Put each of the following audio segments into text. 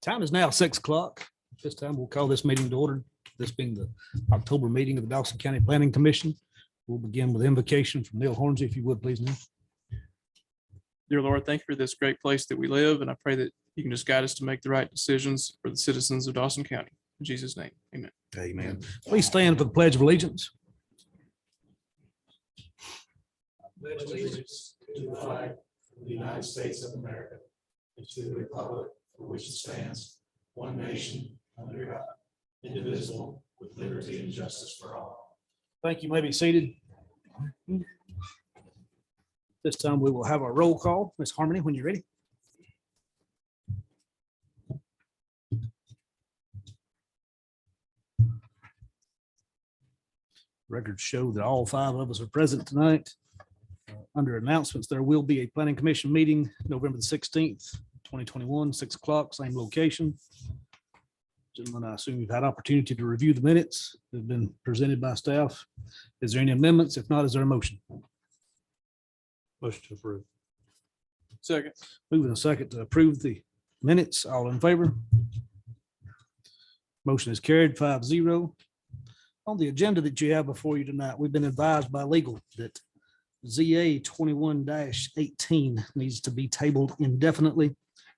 Time is now 6 o'clock. This time we'll call this meeting to order. This being the October meeting of the Dawson County Planning Commission. We'll begin with invocation from Neil Hornsey, if you would, please, Neil. Dear Lord, thank you for this great place that we live, and I pray that you can just guide us to make the right decisions for the citizens of Dawson County. In Jesus' name, amen. Amen. Please stand for the Pledge of Allegiance. Pledge allegiance to the flag of the United States of America and to the republic for which it stands, one nation, under God, indivisible, with liberty and justice for all. Thank you. You may be seated. This time we will have our roll call. Ms. Harmony, when you're ready. Records show that all 5 of us are present tonight. Under announcements, there will be a planning commission meeting November the 16th, 2021, 6 o'clock, same location. Gentlemen, I assume you've had opportunity to review the minutes that have been presented by staff. Is there any amendments? If not, is there a motion? Motion to approve. Second. Moving a second to approve the minutes. All in favor? Motion is carried 5-0. On the agenda that you have before you tonight, we've been advised by legal that ZA 21-18 needs to be tabled indefinitely.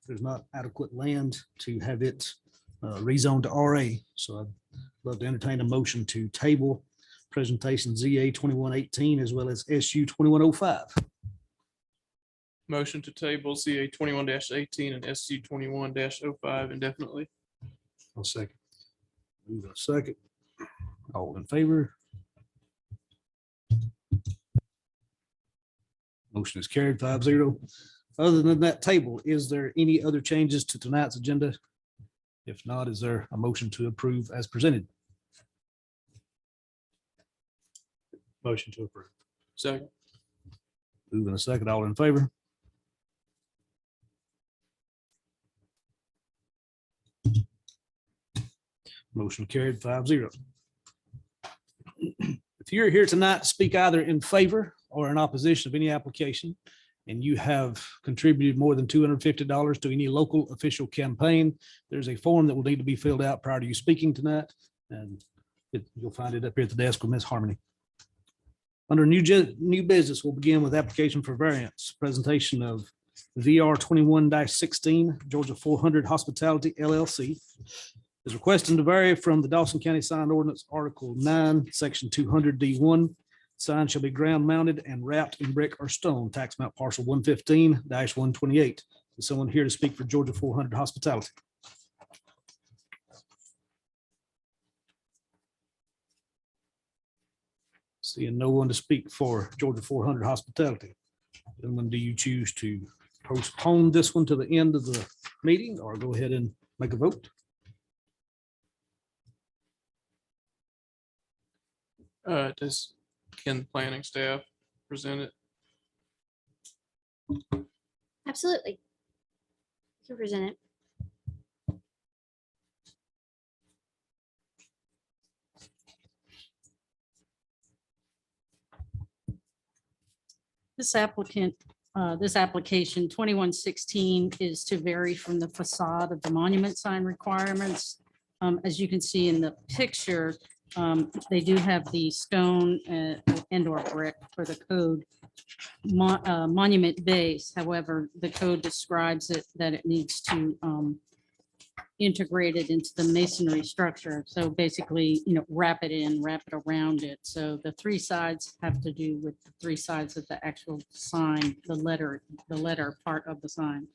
There's not adequate land to have it rezoned to RA. So I'd love to entertain a motion to table presentation ZA 21-18 as well as SU 2105. Motion to table CA 21-18 and SC 21-05 indefinitely. I'll second. Move a second. All in favor? Motion is carried 5-0. Other than that table, is there any other changes to tonight's agenda? If not, is there a motion to approve as presented? Motion to approve. Second. Moving a second. All in favor? Motion carried 5-0. If you're here tonight to speak either in favor or in opposition of any application, and you have contributed more than $250 to any local official campaign, there's a form that will need to be filled out prior to you speaking tonight, and you'll find it up here at the desk with Ms. Harmony. Under new business, we'll begin with application for variance, presentation of VR 21-16, Georgia 400 Hospitality LLC. Is requesting to vary from the Dawson County Sign Ordinance, Article 9, Section 200 D1. Sign shall be ground mounted and wrapped in brick or stone, tax map parcel 115-128. Is someone here to speak for Georgia 400 Hospitality? Seeing no one to speak for Georgia 400 Hospitality. Gentlemen, do you choose to postpone this one to the end of the meeting or go ahead and make a vote? Can the planning staff present it? Absolutely. You can present it. This application 2116 is to vary from the facade of the monument sign requirements. As you can see in the picture, they do have the stone and or brick for the code monument base. However, the code describes it that it needs to integrate it into the masonry structure. So basically, wrap it around it. So the 3 sides have to do with the 3 sides of the actual sign, the letter part of the sign.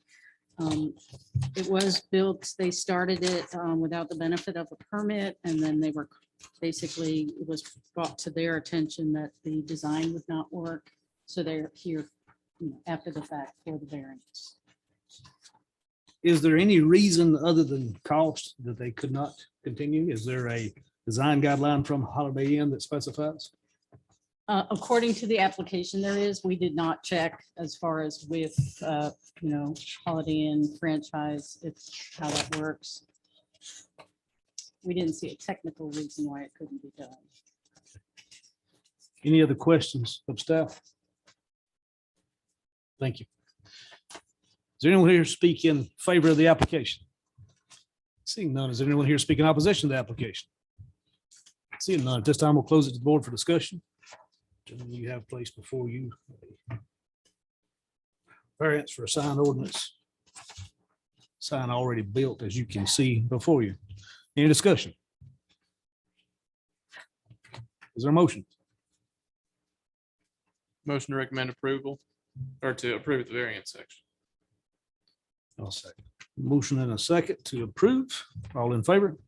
It was built, they started it without the benefit of a permit, and then they were basically, it was brought to their attention that the design would not work. So they're here after the fact for the variance. Is there any reason other than cost that they could not continue? Is there a design guideline from Holiday Inn that specifies? According to the application, there is. We did not check as far as with, Holiday Inn franchise, it's how that works. We didn't see a technical reason why it couldn't be done. Any other questions of staff? Thank you. Is there anyone here to speak in favor of the application? Seeing none, is there anyone here speaking opposition to the application? Seeing none, at this time, we'll close it to the board for discussion. Gentlemen, you have placed before you a variance for a sign ordinance. Sign already built, as you can see before you. Any discussion? Is there a motion? Motion to recommend approval or to approve the variance section. I'll second. Motion and a second to approve. All in favor?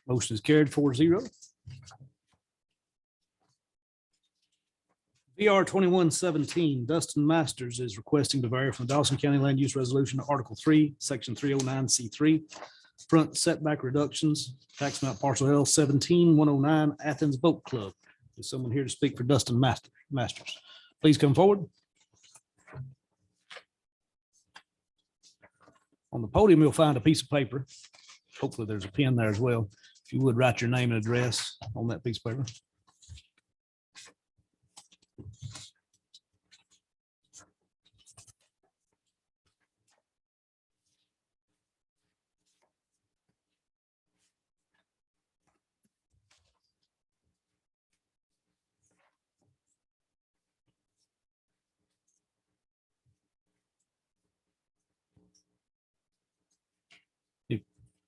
Motion is carried 4-0. VR 2117, Dustin Masters is requesting to vary from the Dawson County Land Use Resolution, Article 3, Section 309C3, front setback reductions, tax map parcel L 17109, Athens Boat Club. Is someone here to speak for Dustin Masters? Please come forward. On the podium, you'll find a piece of paper. Hopefully there's a pen there as well. If you would write your name and address on that piece of paper.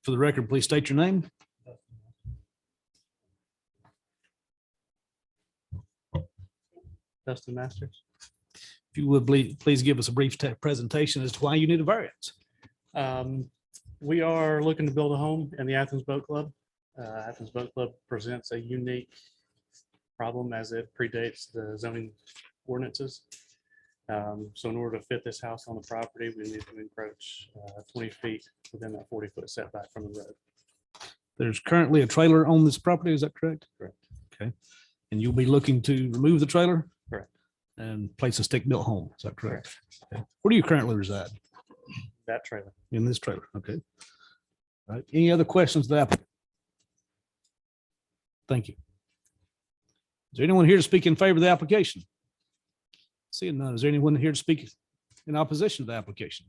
For the record, please state your name. Dustin Masters. If you would, please give us a brief presentation as to why you need a variance. We are looking to build a home in the Athens Boat Club. Athens Boat Club presents a unique problem as it predates the zoning ordinances. So in order to fit this house on the property, we need to encroach 20 feet within that 40-foot setback from the road. There's currently a trailer on this property, is that correct? Correct. Okay. And you'll be looking to remove the trailer? Correct. And place a stick-built home, is that correct? Okay. Where do you currently reside? That trailer. In this trailer, okay. All right, any other questions to the applicant? Thank you. Is there anyone here to speak in favor of the application? Seeing none, is there anyone here to speak in opposition to the application?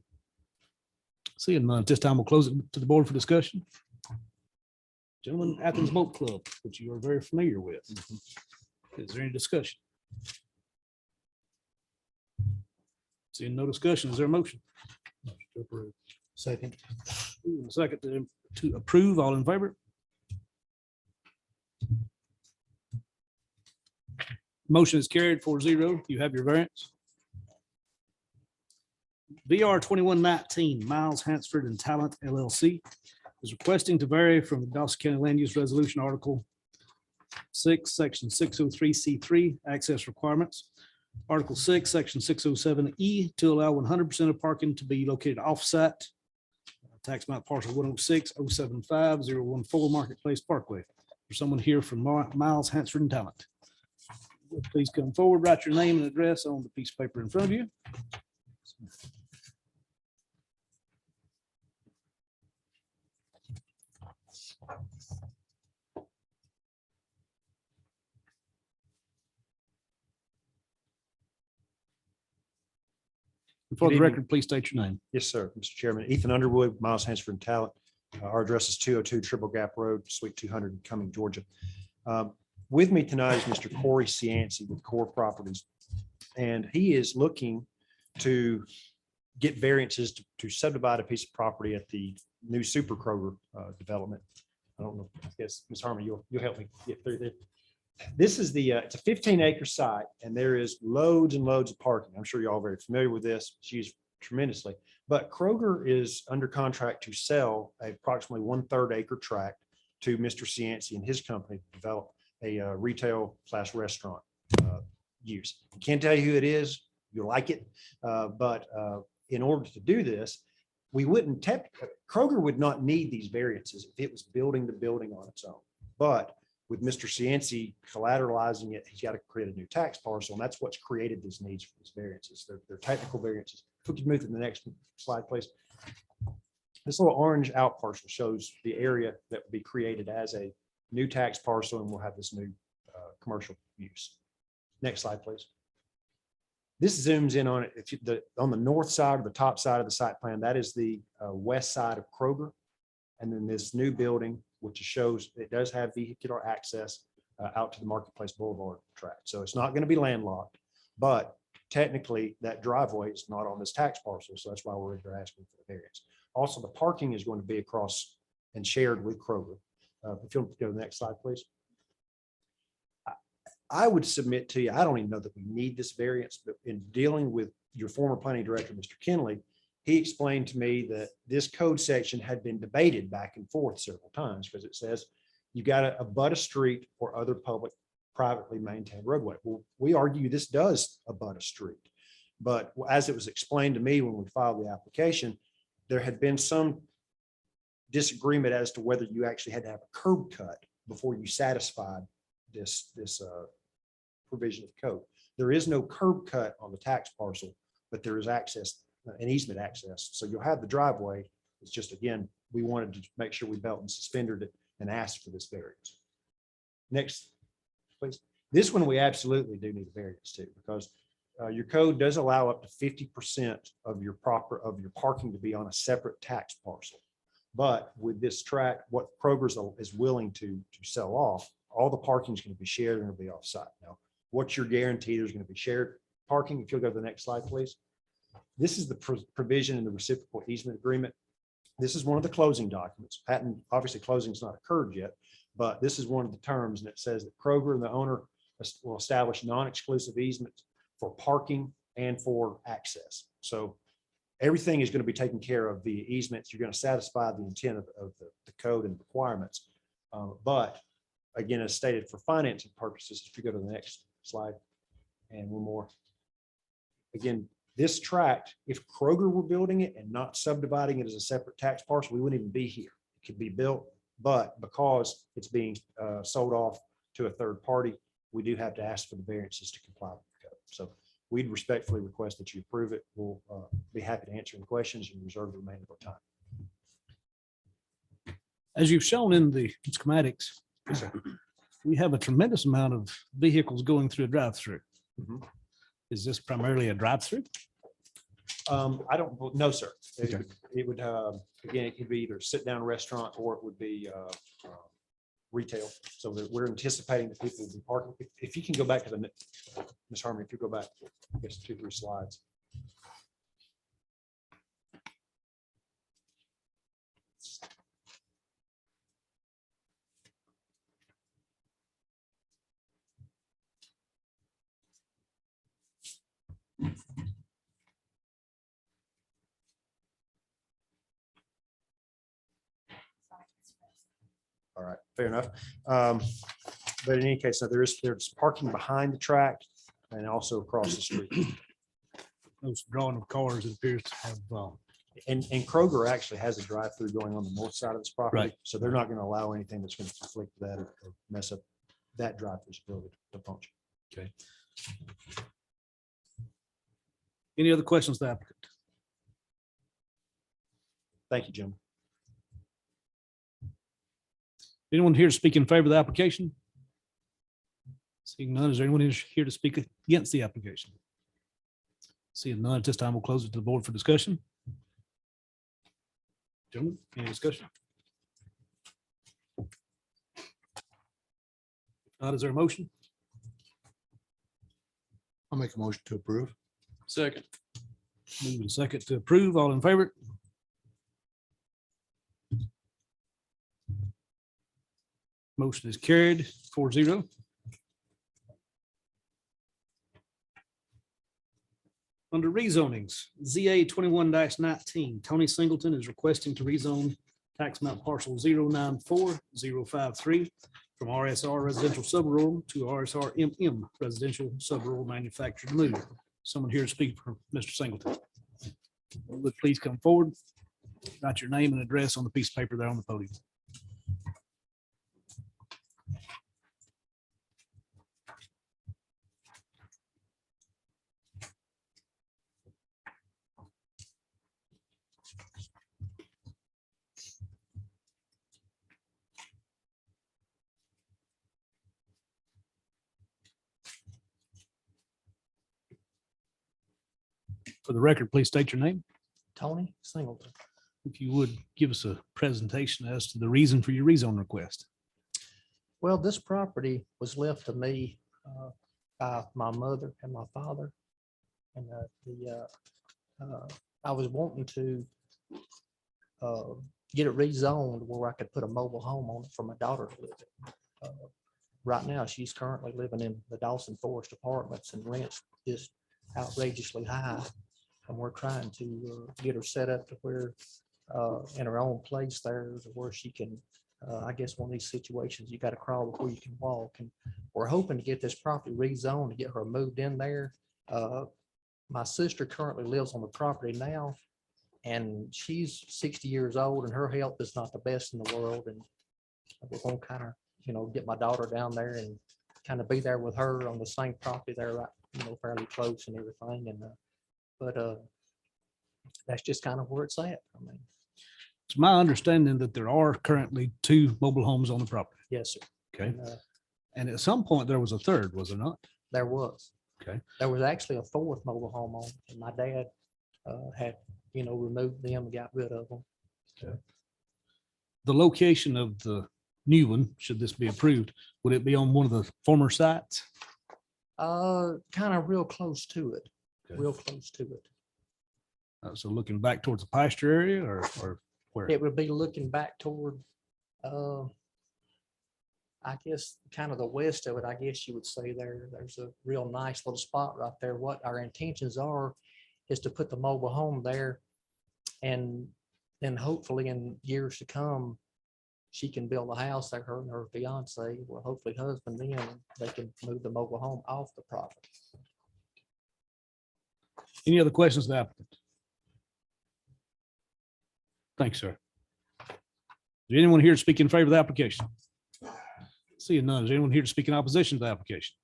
Seeing none, at this time, we'll close it to the board for discussion. Gentlemen, Athens Boat Club, which you are very familiar with. Is there any discussion? Seeing no discussion, is there a motion? Second. Second to approve, all in favor? Motion is carried 4-0. You have your variance. VR 2119, Miles Hansford and Talent LLC is requesting to vary from the Dawson County Land Use Resolution Article 6, Section 603C3, access requirements. Article 6, Section 607E, to allow 100% of parking to be located off-site. Tax map parcel 106-075-014 Marketplace Parkway. For someone here from Miles Hansford and Talent. Please come forward, write your name and address on the piece of paper in front of you. For Good the evening. record, please state your name. Yes, sir, Mr. Chairman. Ethan Underwood, Miles Hansford and Talent. Our address is 202 Triple Gap Road, Suite 200, Cumming, Georgia. With me tonight is Mr. Corey Cianci with Core Properties. And he is looking to get variances to subdivide a piece of property at the new Super Kroger development. I don't know, I guess, Ms. Harmon, you'll help me get through this. This is it's a 15-acre site, and there is loads and loads of parking. I'm sure you're all very familiar with this. It's used tremendously. But Kroger is under contract to sell approximately 1/3 acre tract to Mr. Cianci and his company to develop a retail/restaurant use. I can't tell you who it is. You'll like it. But in order to do this, we wouldn't Kroger would not need these variances if it was building the building on its own. But with Mr. Cianci collateralizing it, he's got to create a new tax parcel, and that's what's created these needs for these variances. They're technical variances. If we could move to the next slide, please. This little orange out parcel shows the area that will be created as a new tax parcel, and we'll have this new commercial use. Next slide, please. This zooms in on it. If you, on the north side or the top side of the site plan, that is the west side of Kroger. And then this new building, which shows it does have vehicular access out to the Marketplace Boulevard tract. So it's not going to be landlocked, but technically that driveway is not on this tax parcel. So that's why we're asking for the variance. Also, the parking is going to be across and shared with Kroger. If you'll go to the next slide, please. I would submit to you, I don't even know that we need this variance, but in dealing with your former planning director, Mr. Kinley, he explained to me that this code section had been debated back and forth several times because it says you got to abut a street or other public, privately maintained roadway. Well, we argue this does abut a street. But as it was explained to me when we filed the application, there had been some disagreement as to whether you actually had to have a curb cut before you satisfied this provision of code. There is no curb cut on the tax parcel, but there is access, an easement access. So you'll have the driveway. It's just, again, we wanted to make sure we belt and suspended it and asked for this variance. Next, please. This one we absolutely do need a variance to, because your code does allow up to 50% of your parking to be on a separate tax parcel. But with this tract, what Kroger's is willing to sell off, all the parking is going to be shared and it'll be off-site. Now, what's your guarantee there's going to be shared parking? If you'll go to the next slide, please. This is the provision in the reciprocal easement agreement. This is one of the closing documents. Obviously, closing has not occurred yet, but this is one of the terms, and it says that Kroger and the owner will establish non-exclusive easements for parking and for access. So everything is going to be taken care of via easements. You're going to satisfy the intent of the code and requirements. But again, as stated, for financing purposes, if you go to the next slide and one more. Again, this tract, if Kroger were building it and not subdividing it as a separate tax parcel, we wouldn't even be here. It could be built, but because it's being sold off to a third party, we do have to ask for the variances to comply with the code. So we'd respectfully request that you approve it. We'll be happy to answer any questions and reserve the remainder of our time. As you've shown in the schematics, we have a tremendous amount of vehicles going through a drive-through. Mhm. Is this primarily a drive-through? I don't know, sir. Okay. It would, again, it could be either a sit-down restaurant or it would be retail. So that we're anticipating that people will be parking. If you can go back to the, Ms. Harmon, if you go back, I guess 2-3 slides. All right, fair enough. But in any case, so there's parking behind the track and also across the street. Those drawing of cars, it appears to have, And Kroger actually has a drive-through going on the north side of this property. Right. So they're not going to allow anything that's going to conflict with that or mess up that drive-through's ability to function. okay. Any other questions, to the applicant? Thank you, Jim. Anyone here to speak in favor of the application? Seeing none, is there anyone here to speak against the application? Seeing none, at this time, we'll close it to the board for discussion. Gentlemen, any discussion? If not, is there a motion? I'll make a motion to approve. Second. Moving second to approve, all in favor? Motion is carried 4-0. Under rezonings, ZA 21-19, Tony Singleton is requesting to rezone tax map parcel 094-053 from RSR residential subrural to RSR MM residential subrural manufactured move. Someone here to speak for Mr. Singleton. Would please come forward. Write your name and address on the piece of paper there on the podium. For the record, please state your name. Tony Singleton. If you would give us a presentation as to the reason for your rezone request. Well, this property was left to me by my mother and my father. And I was wanting to get it rezoned where I could put a mobile home on it for my daughter to live in. Right now, she's currently living in the Dawson Forest Apartments, and rent's just outrageously high. And we're trying to get her set up to where in her own place there to where she can, I guess one of these situations, you got to crawl before you can walk. And we're hoping to get this property rezoned to get her moved in there. My sister currently lives on the property now, and she's 60 years old and her health is not the best in the world. And we're going to kind of, get my daughter down there and kind of be there with her on the same property there, right, fairly close and everything. And, but that's just kind of where it's at. I mean, It's my understanding that there are currently 2 mobile homes on the property. yes, sir. Okay. And, And at some point there was a third, was there not? there was. Okay. There was actually a 4th mobile home on, and my dad had, removed them and got rid of them. The location of the new one, should this be approved, would it be on one of the former sites? Kind of real close to it, Okay. real close to it. So looking back towards the pasture area or where? It would be looking back toward, I guess, kind of the west of it, I guess you would say there. There's a real nice little spot right there. What our intentions are is to put the mobile home there. And then hopefully in years to come, she can build a house there, her and her fiance, well, hopefully husband, then they can move the mobile home off the property. Any other questions of the applicant? Thanks, sir. Is there anyone here to speak in favor of the application? Seeing none. Is there anyone here to speak in opposition to the application?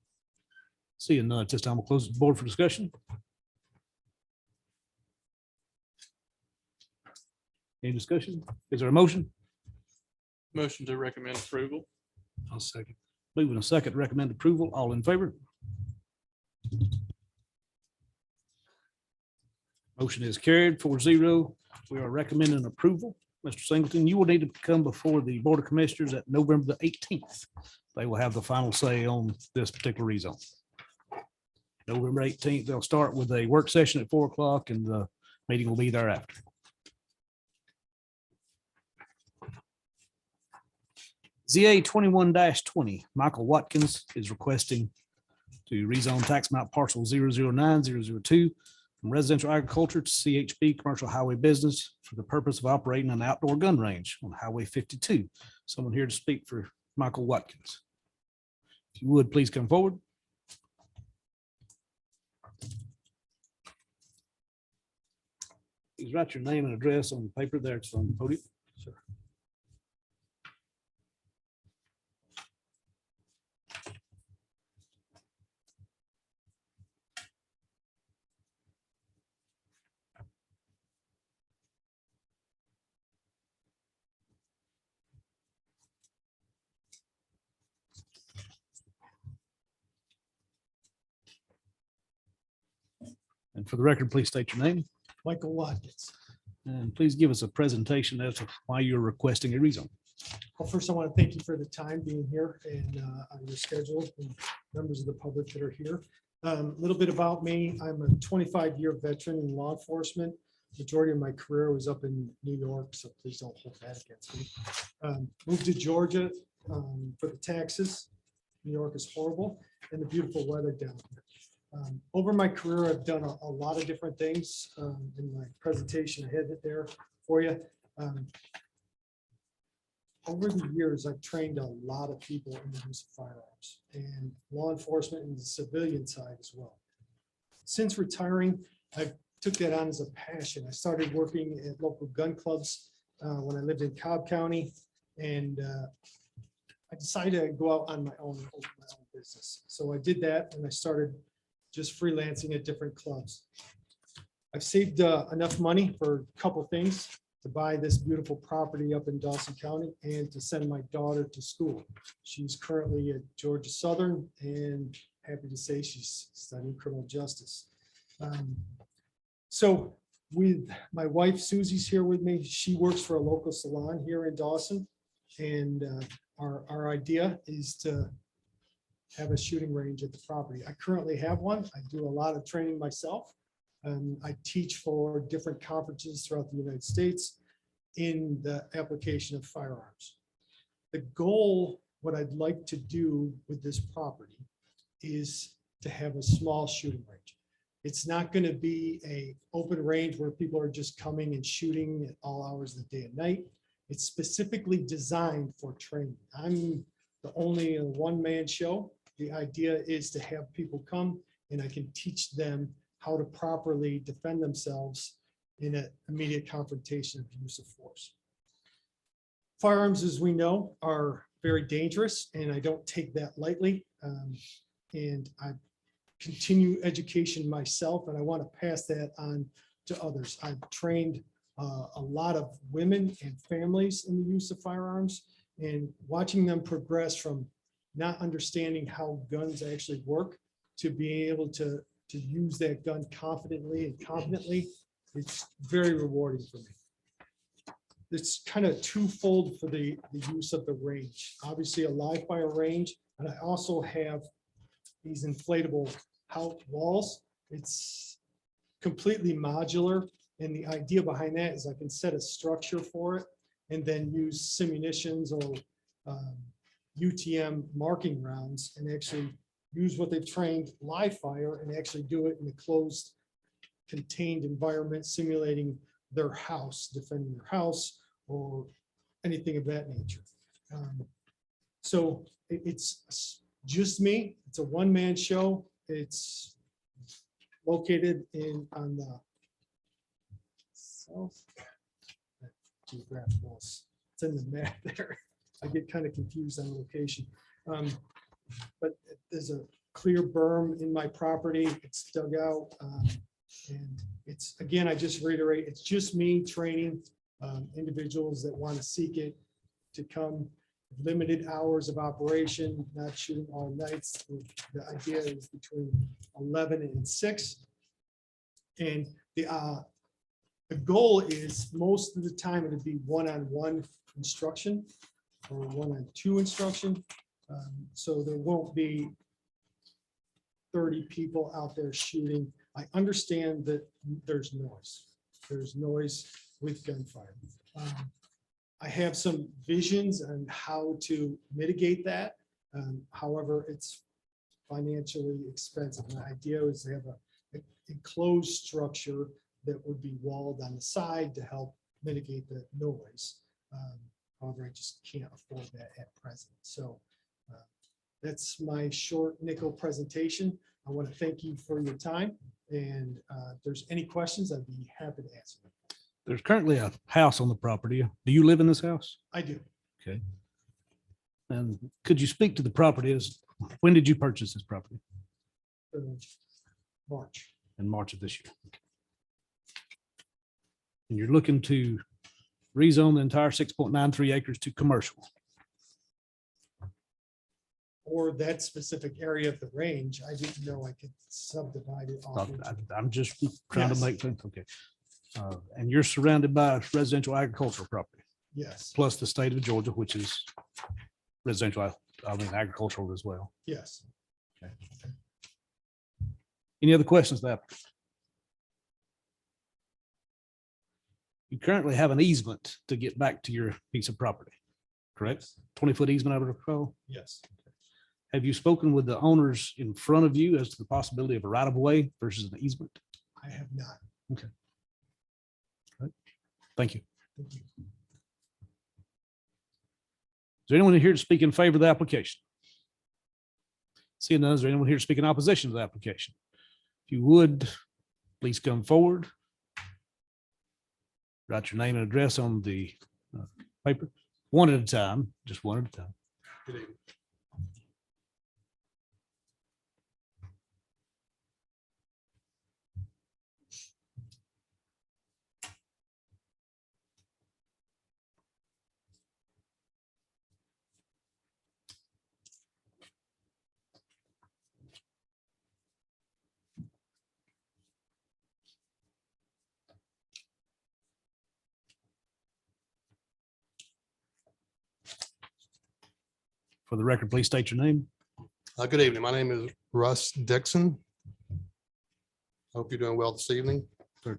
Seeing none, at this time, we'll close the board for discussion. Any discussion? Is there a motion? Motion to recommend approval. I'll second. Moving a second, to recommend approval. All in favor? Motion is carried 4-0. We are recommending approval. Mr. Singleton, you will need to come before the Board of Commissioners at November the 18th. They will have the final say on this particular rezone. November 18th, they'll start with a work session at 4 o'clock and the meeting will be thereafter. ZA 21-20, Michael Watkins is requesting to rezone tax map parcel 009-002 from residential agriculture to CHB commercial highway business for the purpose of operating an outdoor gun range on Highway 52. Someone here to speak for Michael Watkins. If you would, please come forward. Please write your name and address on the paper there. It's on the podium. Sure. And for the record, please state your name Michael Watkins. and please give us a presentation as to why you're requesting a rezone. Well, first, I want to thank you for the time being here and on your schedule and members of the public that are here. A little bit about me. I'm a 25-year veteran in law enforcement. Majority of my career was up in New York, so please don't hold that against me. Moved to Georgia for the taxes. New York is horrible and the beautiful weather down here. Over my career, I've done a lot of different things. In my presentation, I had it there for you. Over the years, I've trained a lot of people in the use of firearms and law enforcement and the civilian side as well. Since retiring, I took that on as a passion. I started working at local gun clubs when I lived in Cobb County, and I decided to go out on my own and open my own business. So I did that, and I started just freelancing at different clubs. I've saved enough money for a couple things: to buy this beautiful property up in Dawson County and to send my daughter to school. She's currently at Georgia Southern and happy to say she's studying criminal justice. So with my wife Susie's here with me. She works for a local salon here in Dawson. And our idea is to have a shooting range at the property. I currently have one. I do a lot of training myself. I teach for different conferences throughout the United States in the application of firearms. The goal, what I'd like to do with this property is to have a small shooting range. It's not going to be a open range where people are just coming and shooting at all hours of the day and night. It's specifically designed for training. I'm the only one-man show. The idea is to have people come and I can teach them how to properly defend themselves in an immediate confrontation of use of force. Firearms, as we know, are very dangerous, and I don't take that lightly. And I continue education myself, and I want to pass that on to others. I've trained a lot of women and families in the use of firearms, and watching them progress from not understanding how guns actually work to being able to use that gun confidently and competently, it's very rewarding for me. It's kind of twofold for the use of the range. Obviously a live fire range, and I also have these inflatable house walls. It's completely modular. And the idea behind that is I can set a structure for it and then use simunitions or UTM marking rounds and actually use what they've trained live fire and actually do it in a closed, contained environment, simulating their house, defending their house or anything of that nature. So it's just me. It's a one-man show. It's located on the south. Geographical, it's in the map there. I get kind of confused on location. But there's a clear berm in my property. It's dug out. And it's, again, I just reiterate, it's just me training individuals that want to seek it to come limited hours of operation, not shooting all nights. The idea is between 11 and 6. And the goal is most of the time it'd be one-on-one instruction or one-on-two instruction. So there won't be 30 people out there shooting. I understand that there's noise. There's noise with gunfire. I have some visions on how to mitigate that. However, it's financially expensive. The idea is to have an enclosed structure that would be walled on the side to help mitigate the noise. However, I just can't afford that at present. So that's my short nickel presentation. I want to thank you for your time. And if there's any questions, I'd be happy to answer them. There's currently a house on the property. Do you live in this house? I do. Okay. And could you speak to the property? When did you purchase this property? March. In March of this year. Okay. And you're looking to rezone the entire 6.93 acres to commercial. Or that specific area of the range. I didn't know I could subdivide it off. into- I'm just trying to Yes. make things, okay. And you're surrounded by residential agricultural property, Yes, plus the state of Georgia, which is residential, agricultural as well. yes. Any other questions? That you currently have an easement to get back to your piece of property, correct? 20-foot easement, I would recall. Yes. Have you spoken with the owners in front of you as to the possibility of a right of way versus an easement? I have not. Thank you. Thank you. Is there anyone here to speak in favor of the application? Seeing none, is there anyone here to speak in opposition to the application? If you would, please come forward. Write your name and address on the paper, one at a time, just one at a time. Good evening. For the record, please state your name. Good evening. My name is Russ Dixon. Hope you're doing well this evening. If you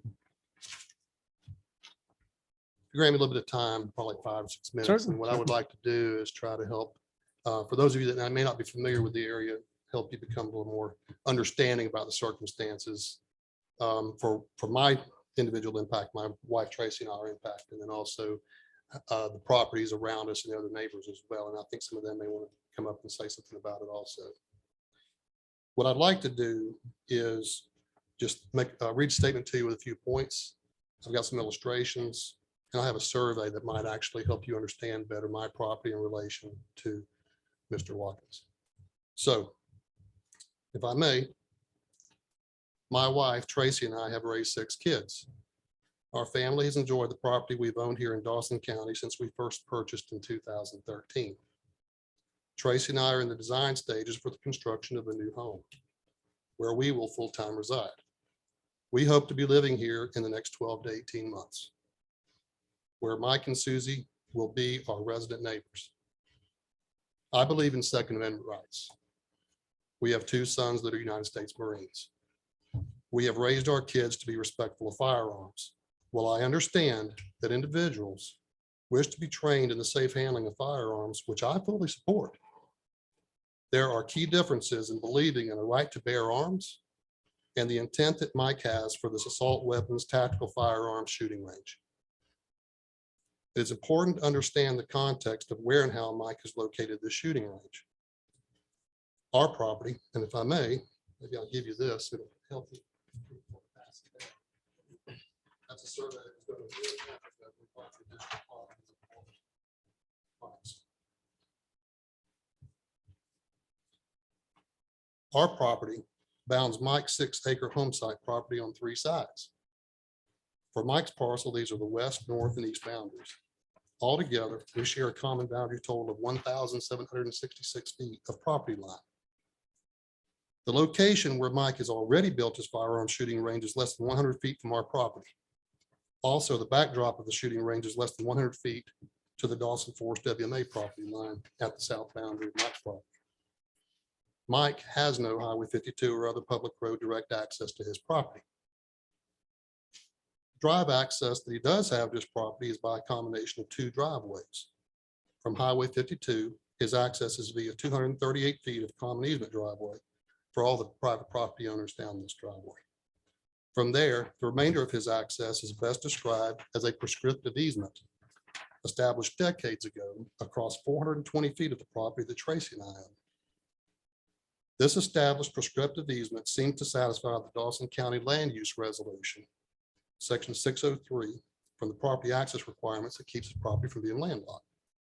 grant me a little bit of time, probably 5 or 6 minutes, Certainly, and what I would like to do is try to help, for those of you that may not be familiar with the area, help you become a little more understanding about the circumstances for my individual impact, my wife Tracy and our impact, and then also the properties around us and the other neighbors as well. And I think some of them may want to come up and say something about it also. What I'd like to do is just read a statement to you with a few points. I've got some illustrations, and I have a survey that might actually help you understand better my property in relation to Mr. Watkins. So, if I may, my wife Tracy and I have raised 6 kids. Our family has enjoyed the property we've owned here in Dawson County since we first purchased in 2013. Tracy and I are in the design stages for the construction of a new home where we will full-time reside. We hope to be living here in the next 12 to 18 months, where Mike and Susie will be our resident neighbors. I believe in Second Amendment rights. We have 2 sons that are United States Marines. We have raised our kids to be respectful of firearms. While I understand that individuals wish to be trained in the safe handling of firearms, which I fully support, there are key differences in believing in a right to bear arms and the intent that Mike has for this assault weapons tactical firearms shooting range. It is important to understand the context of where and how Mike has located this shooting range. Our property, and if I may, maybe I'll give you this, it'll help you. That's a survey that's going to really happen that we want to do. Our property bounds Mike's 6-acre home site property on 3 sides. For Mike's parcel, these are the west, north, and east boundaries. Altogether, we share a common boundary total of 1,766 feet of property line. The location where Mike has already built his firearm shooting range is less than 100 feet from our property. Also, the backdrop of the shooting range is less than 100 feet to the Dawson Forest WMA property line at the south boundary of Mike's property. Mike has no Highway 52 or other public road direct access to his property. Drive access that he does have to his property is by a combination of 2 driveways. From Highway 52, his access is via 238 feet of common easement driveway for all the private property owners down this driveway. From there, the remainder of his access is best described as a prescriptive easement established decades ago across 420 feet of the property that Tracy and I own. This established prescriptive easement seemed to satisfy the Dawson County Land Use Resolution, Section 603, from the property access requirements that keeps the property from being landlocked.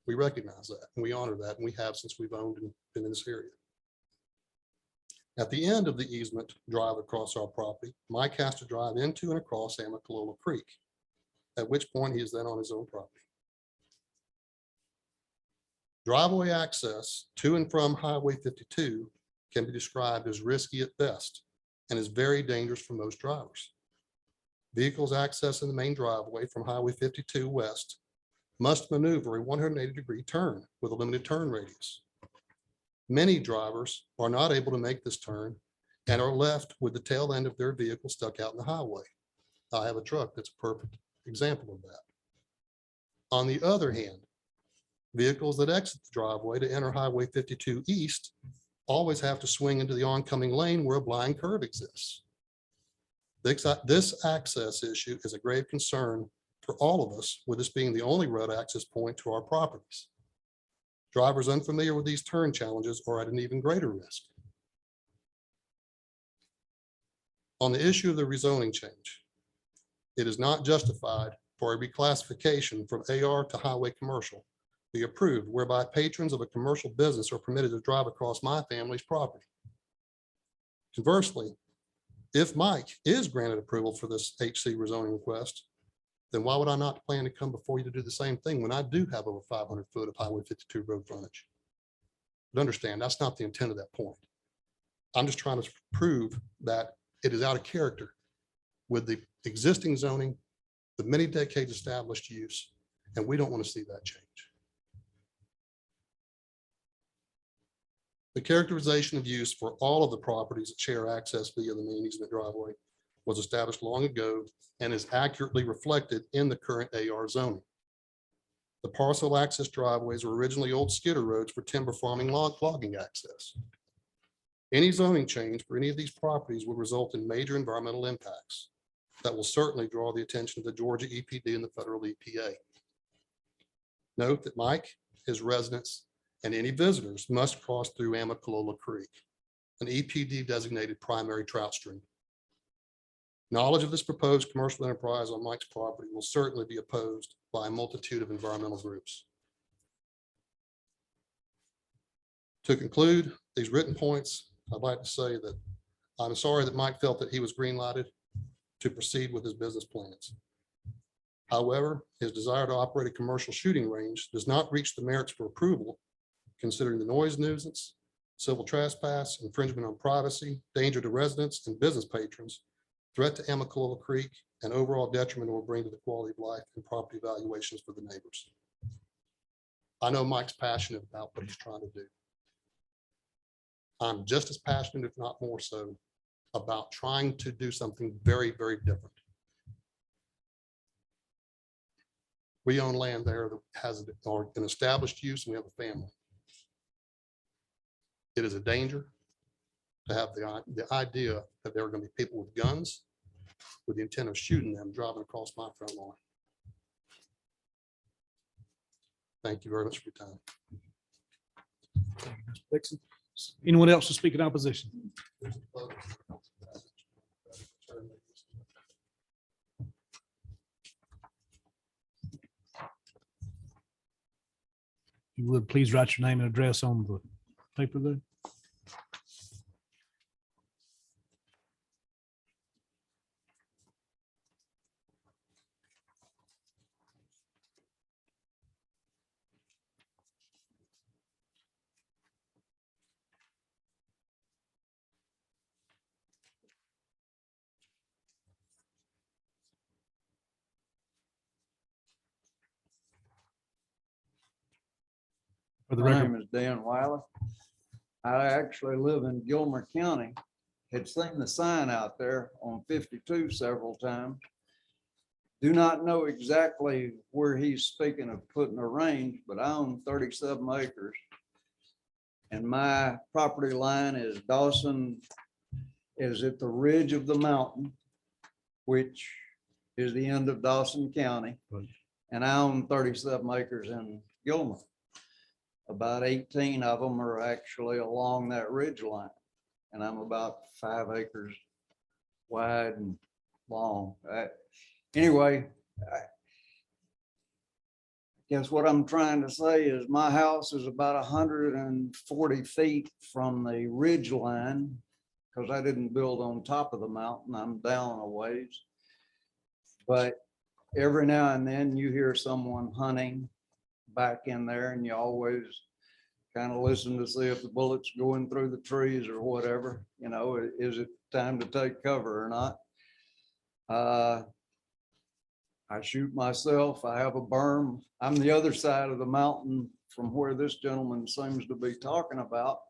We recognize that and we honor that, and we have since we've owned and been in this area. At the end of the easement drive across our property, Mike has to drive into and across Amicalola Creek, at which point he is then on his own property. Driveway access to and from Highway 52 can be described as risky at best and is very dangerous for most drivers. Vehicles accessing the main driveway from Highway 52 west must maneuver a 180-degree turn with a limited turn radius. Many drivers are not able to make this turn and are left with the tail end of their vehicle stuck out in the highway. I have a truck that's a perfect example of that. On the other hand, vehicles that exit the driveway to enter Highway 52 east always have to swing into the oncoming lane where a blind curve exists. This access issue is a grave concern for all of us, with this being the only road access point to our properties. Drivers unfamiliar with these turn challenges are at an even greater risk. On the issue of the rezoning change, it is not justified for a reclassification from AR to highway commercial be approved, whereby patrons of a commercial business are permitted to drive across my family's property. Conversely, if Mike is granted approval for this HC rezoning request, then why would I not plan to come before you to do the same thing when I do have over 500 foot of Highway 52 road frontage? But understand, that's not the intent of that point. I'm just trying to prove that it is out of character with the existing zoning, the many decades established use, and we don't want to see that change. The characterization of use for all of the properties that share access via the main easement driveway was established long ago and is accurately reflected in the current AR zoning. The parcel access driveways were originally old skidder roads for timber farming logging access. Any zoning change for any of these properties would result in major environmental impacts that will certainly draw the attention of the Georgia EPD and the federal EPA. Note that Mike, his residents, and any visitors must cross through Amicalola Creek, an EPD designated primary trout stream. Knowledge of this proposed commercial enterprise on Mike's property will certainly be opposed by a multitude of environmental groups. To conclude these written points, I'd like to say that I'm sorry that Mike felt that he was green-lighted to proceed with his business plans. However, his desire to operate a commercial shooting range does not reach the merits for approval, considering the noise nuisance, civil trespass, infringement on privacy, danger to residents and business patrons, threat to Amicalola Creek, and overall detriment it will bring to the quality of life and property valuations for the neighbors. I know Mike's passionate about what he's trying to do. I'm just as passionate, if not more so, about trying to do something very, very different. We own land there that has an established use, and we have a family. It is a danger to have the idea that there are going to be people with guns with the intent of shooting them driving across my front lawn. Thank you very much for your time. Dixon. Anyone else to speak in opposition? You would please write your name and address on the paper there. For the My record, name is Dan Wiley. I actually live in Gilmer County. Had seen the sign out there on 52 several times. Do not know exactly where he's speaking of putting a range, but I own 37 acres. And my property line is Dawson, is at the ridge of the mountain, which is the end of Dawson County. And I own 37 acres in Gilmer. About 18 of them are actually along that ridge line. And I'm about 5 acres wide and long. Anyway, I guess what I'm trying to say is my house is about 140 feet from the ridge line, because I didn't build on top of the mountain. I'm down a ways. But every now and then you hear someone hunting back in there, and you always kind of listen to see if the bullet's going through the trees or whatever. You know, is it time to take cover or not? I shoot myself. I have a berm. I'm the other side of the mountain from where this gentleman seems to be talking about.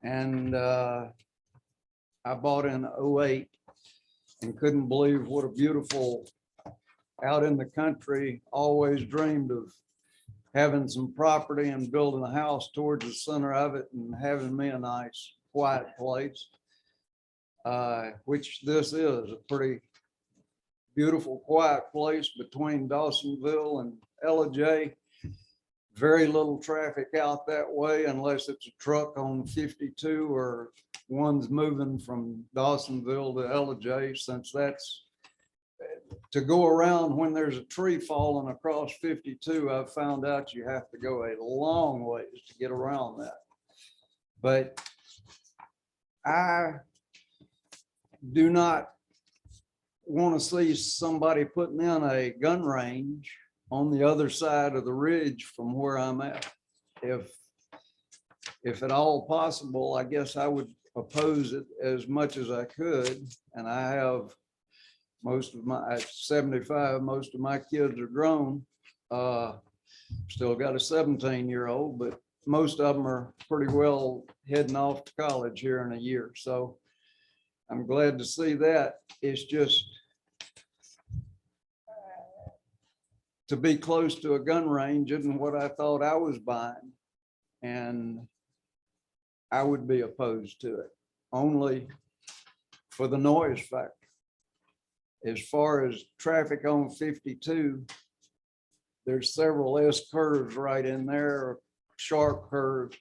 And I bought in 08 and couldn't believe what a beautiful, out in the country, always dreamed of having some property and building a house towards the center of it and having me a nice quiet place, which this is a pretty beautiful, quiet place between Dawsonville and Ellijay. Very little traffic out that way unless it's a truck on 52 or one's moving from Dawsonville to Ellijay, since that's to go around when there's a tree falling across 52. I've found out you have to go a long ways to get around that. But I do not want to see somebody putting in a gun range on the other side of the ridge from where I'm at. If at all possible, I guess I would oppose it as much as I could. And I have most of my, at 75, most of my kids are grown. Still got a 17-year-old, but most of them are pretty well heading off to college here in a year. So I'm glad to see that. It's just to be close to a gun range isn't what I thought I was buying. And I would be opposed to it, only for the noise factor. As far as traffic on 52, there's several S curves right in there, sharp curves.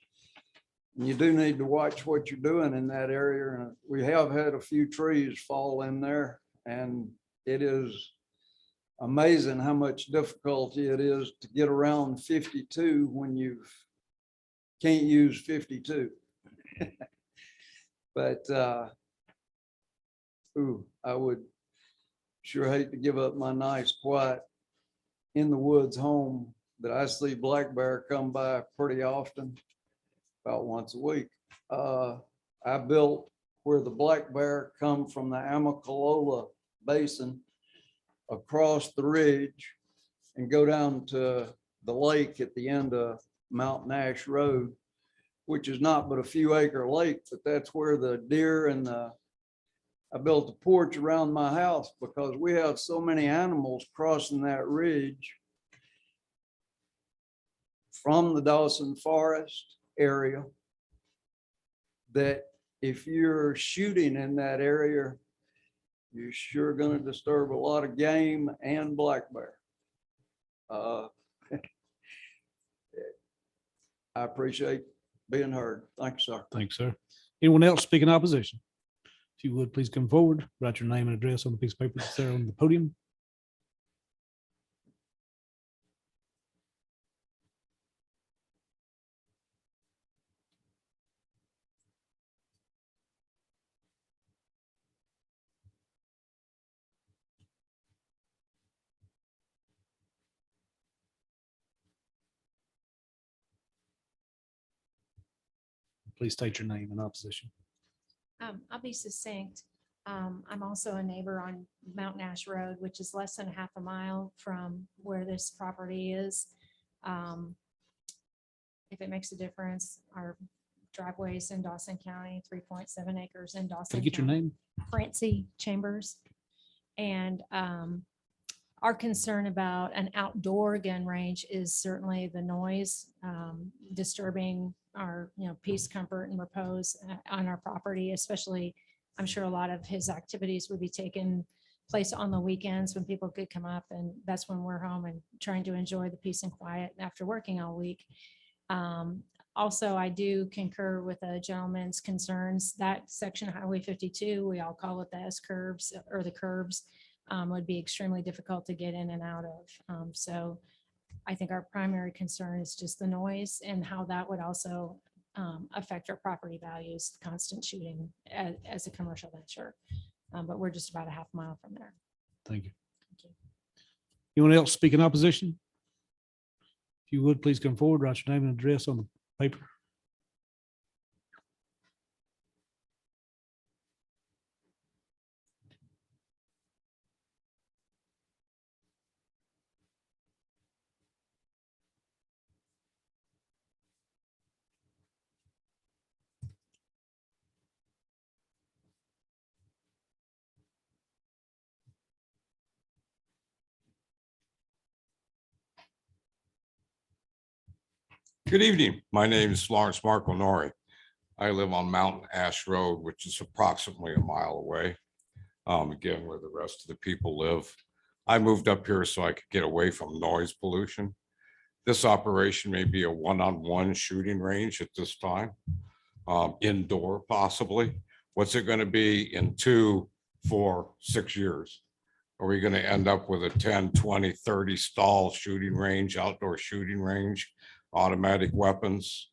And you do need to watch what you're doing in that area. And we have had a few trees fall in there, and it is amazing how much difficulty it is to get around 52 when you can't use 52. But I would sure hate to give up my nice, quiet, in the woods home that I see black bear come by pretty often, about once a week. I built where the black bear come from the Amicalola Basin across the ridge and go down to the lake at the end of Mountain Ash Road, which is not but a few acre lake, but that's where the deer and I built a porch around my house because we have so many animals crossing that ridge from the Dawson Forest area that if you're shooting in that area, you're sure going to disturb a lot of game and black bear. I appreciate being heard. Thank you, sir. Thanks, sir. Anyone else speak in opposition? If you would, please come forward, write your name and address on the piece of paper that's there on the podium. Please state your name and opposition. I'll be succinct. I'm also a neighbor on Mountain Ash Road, which is less than a half a mile from where this property is. If it makes a difference, our driveways in Dawson County, 3.7 acres in Can I Dawson get your County. name? Francie Chambers. And our concern about an outdoor gun range is certainly the noise disturbing our, peace, comfort, and repose on our property, especially, I'm sure a lot of his activities would be taking place on the weekends when people could come up, and that's when we're home and trying to enjoy the peace and quiet after working all week. Also, I do concur with a gentleman's concerns that section of Highway 52, we all call it the S curves or the curbs, would be extremely difficult to get in and out of. So I think our primary concern is just the noise and how that would also affect our property values, constant shooting as a commercial venture. But we're just about a half mile from there. Thank you. Thank you. Anyone else speak in opposition? If you would, please come forward, write your name and address on the paper. Good evening. My name is Lawrence Marco Nori. I live on Mountain Ash Road, which is approximately a mile away, again, where the rest of the people live. I moved up here so I could get away from noise pollution. This operation may be a one-on-one shooting range at this time, indoor possibly. What's it going to be in 2, 4, 6 years? Are we going to end up with a 10, 20, 30 stall shooting range, outdoor shooting range? Automatic weapons,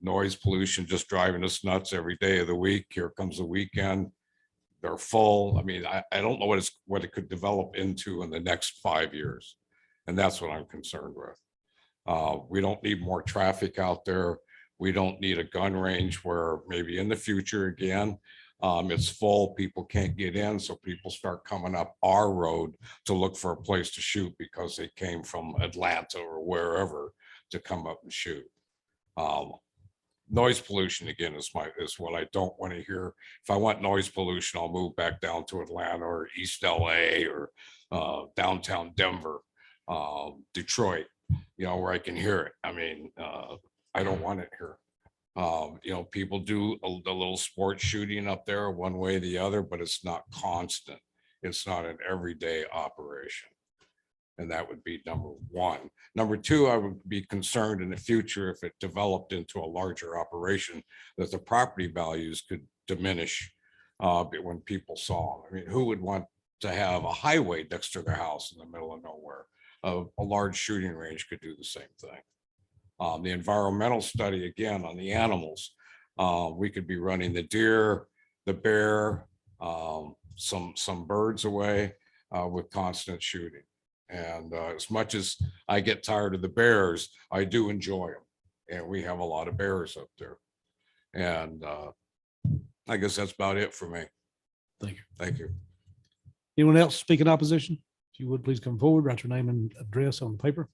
noise pollution, just driving us nuts every day of the week. Here comes the weekend. They're full. I mean, I don't know what it could develop into in the next 5 years. And that's what I'm concerned with. We don't need more traffic out there. We don't need a gun range where maybe in the future again, it's full, people can't get in. So people start coming up our road to look for a place to shoot because they came from Atlanta or wherever to come up and shoot. Noise pollution again is what I don't want to hear. If I want noise pollution, I'll move back down to Atlanta or East LA or downtown Denver, Detroit, where I can hear it. I mean, I don't want it here. People do a little sports shooting up there one way or the other, but it's not constant. It's not an everyday operation. And that would be number one. Number two, I would be concerned in the future if it developed into a larger operation that the property values could diminish when people saw them. I mean, who would want to have a highway next to their house in the middle of nowhere? A large shooting range could do the same thing. The environmental study, again, on the animals, we could be running the deer, the bear, some birds away with constant shooting. And as much as I get tired of the bears, I do enjoy them. And we have a lot of bears up there. And I guess that's about it for me. Thank you. Thank you. Anyone else speak in opposition? If you would, please come forward, write your name and address on the paper.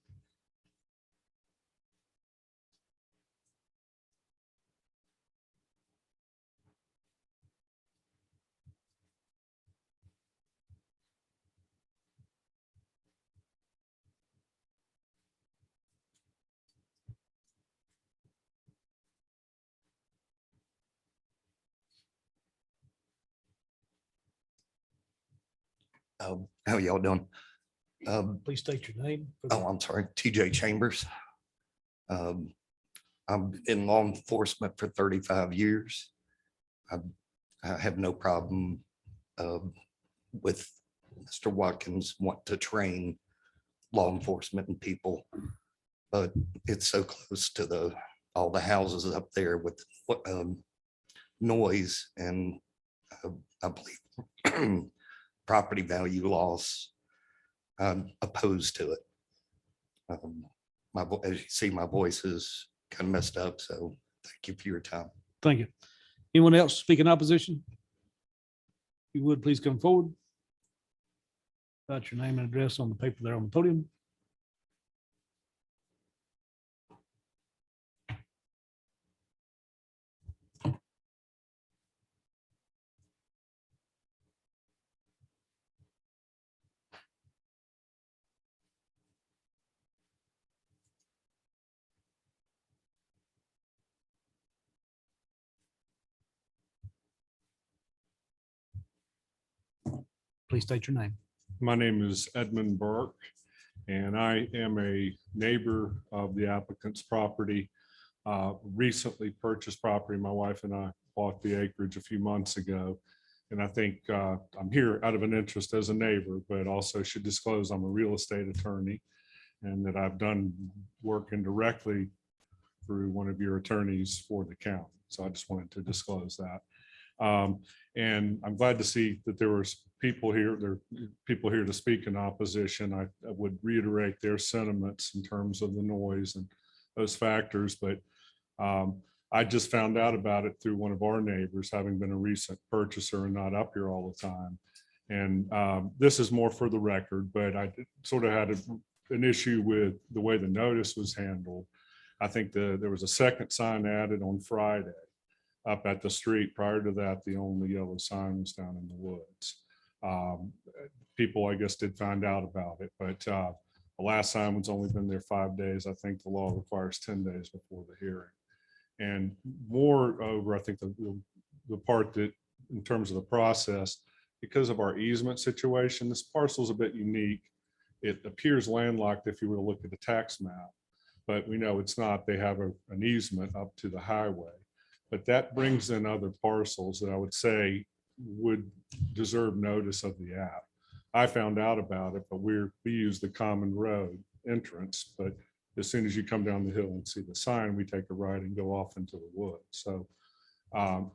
How y'all doing? Please state your name. Oh, I'm sorry, TJ Chambers. I'm in law enforcement for 35 years. I have no problem with Mr. Watkins want to train law enforcement and people, but it's so close to all the houses up there with noise, and I believe property value loss. I'm opposed to it. As you see, my voice is kind of messed up, so thank you for your time. Thank you. Anyone else speak in opposition? If you would, please come forward. Write your name and address on the paper there on the podium. Please state your name. My name is Edmund Burke, and I am a neighbor of the applicant's property. Recently purchased property. My wife and I bought the acreage a few months ago. And I think I'm here out of an interest as a neighbor, but also should disclose I'm a real estate attorney and that I've done work indirectly through one of your attorneys for the county. So I just wanted to disclose that. And I'm glad to see that there was people here to speak in opposition. I would reiterate their sentiments in terms of the noise and those factors, but I just found out about it through one of our neighbors, having been a recent purchaser and not up here all the time. And this is more for the record, but I sort of had an issue with the way the notice was handled. I think there was a second sign added on Friday up at the street. Prior to that, the only yellow sign was down in the woods. People, I guess, did find out about it, but the last sign was only been there 5 days. I think the law requires 10 days before the hearing. And moreover, I think the part that in terms of the process, because of our easement situation, this parcel is a bit unique. It appears landlocked if you were to look at the tax map, but we know it's not. They have an easement up to the highway, but that brings in other parcels that I would say would deserve notice of the app. I found out about it, but we use the common road entrance, but as soon as you come down the hill and see the sign, we take a right and go off into the woods. So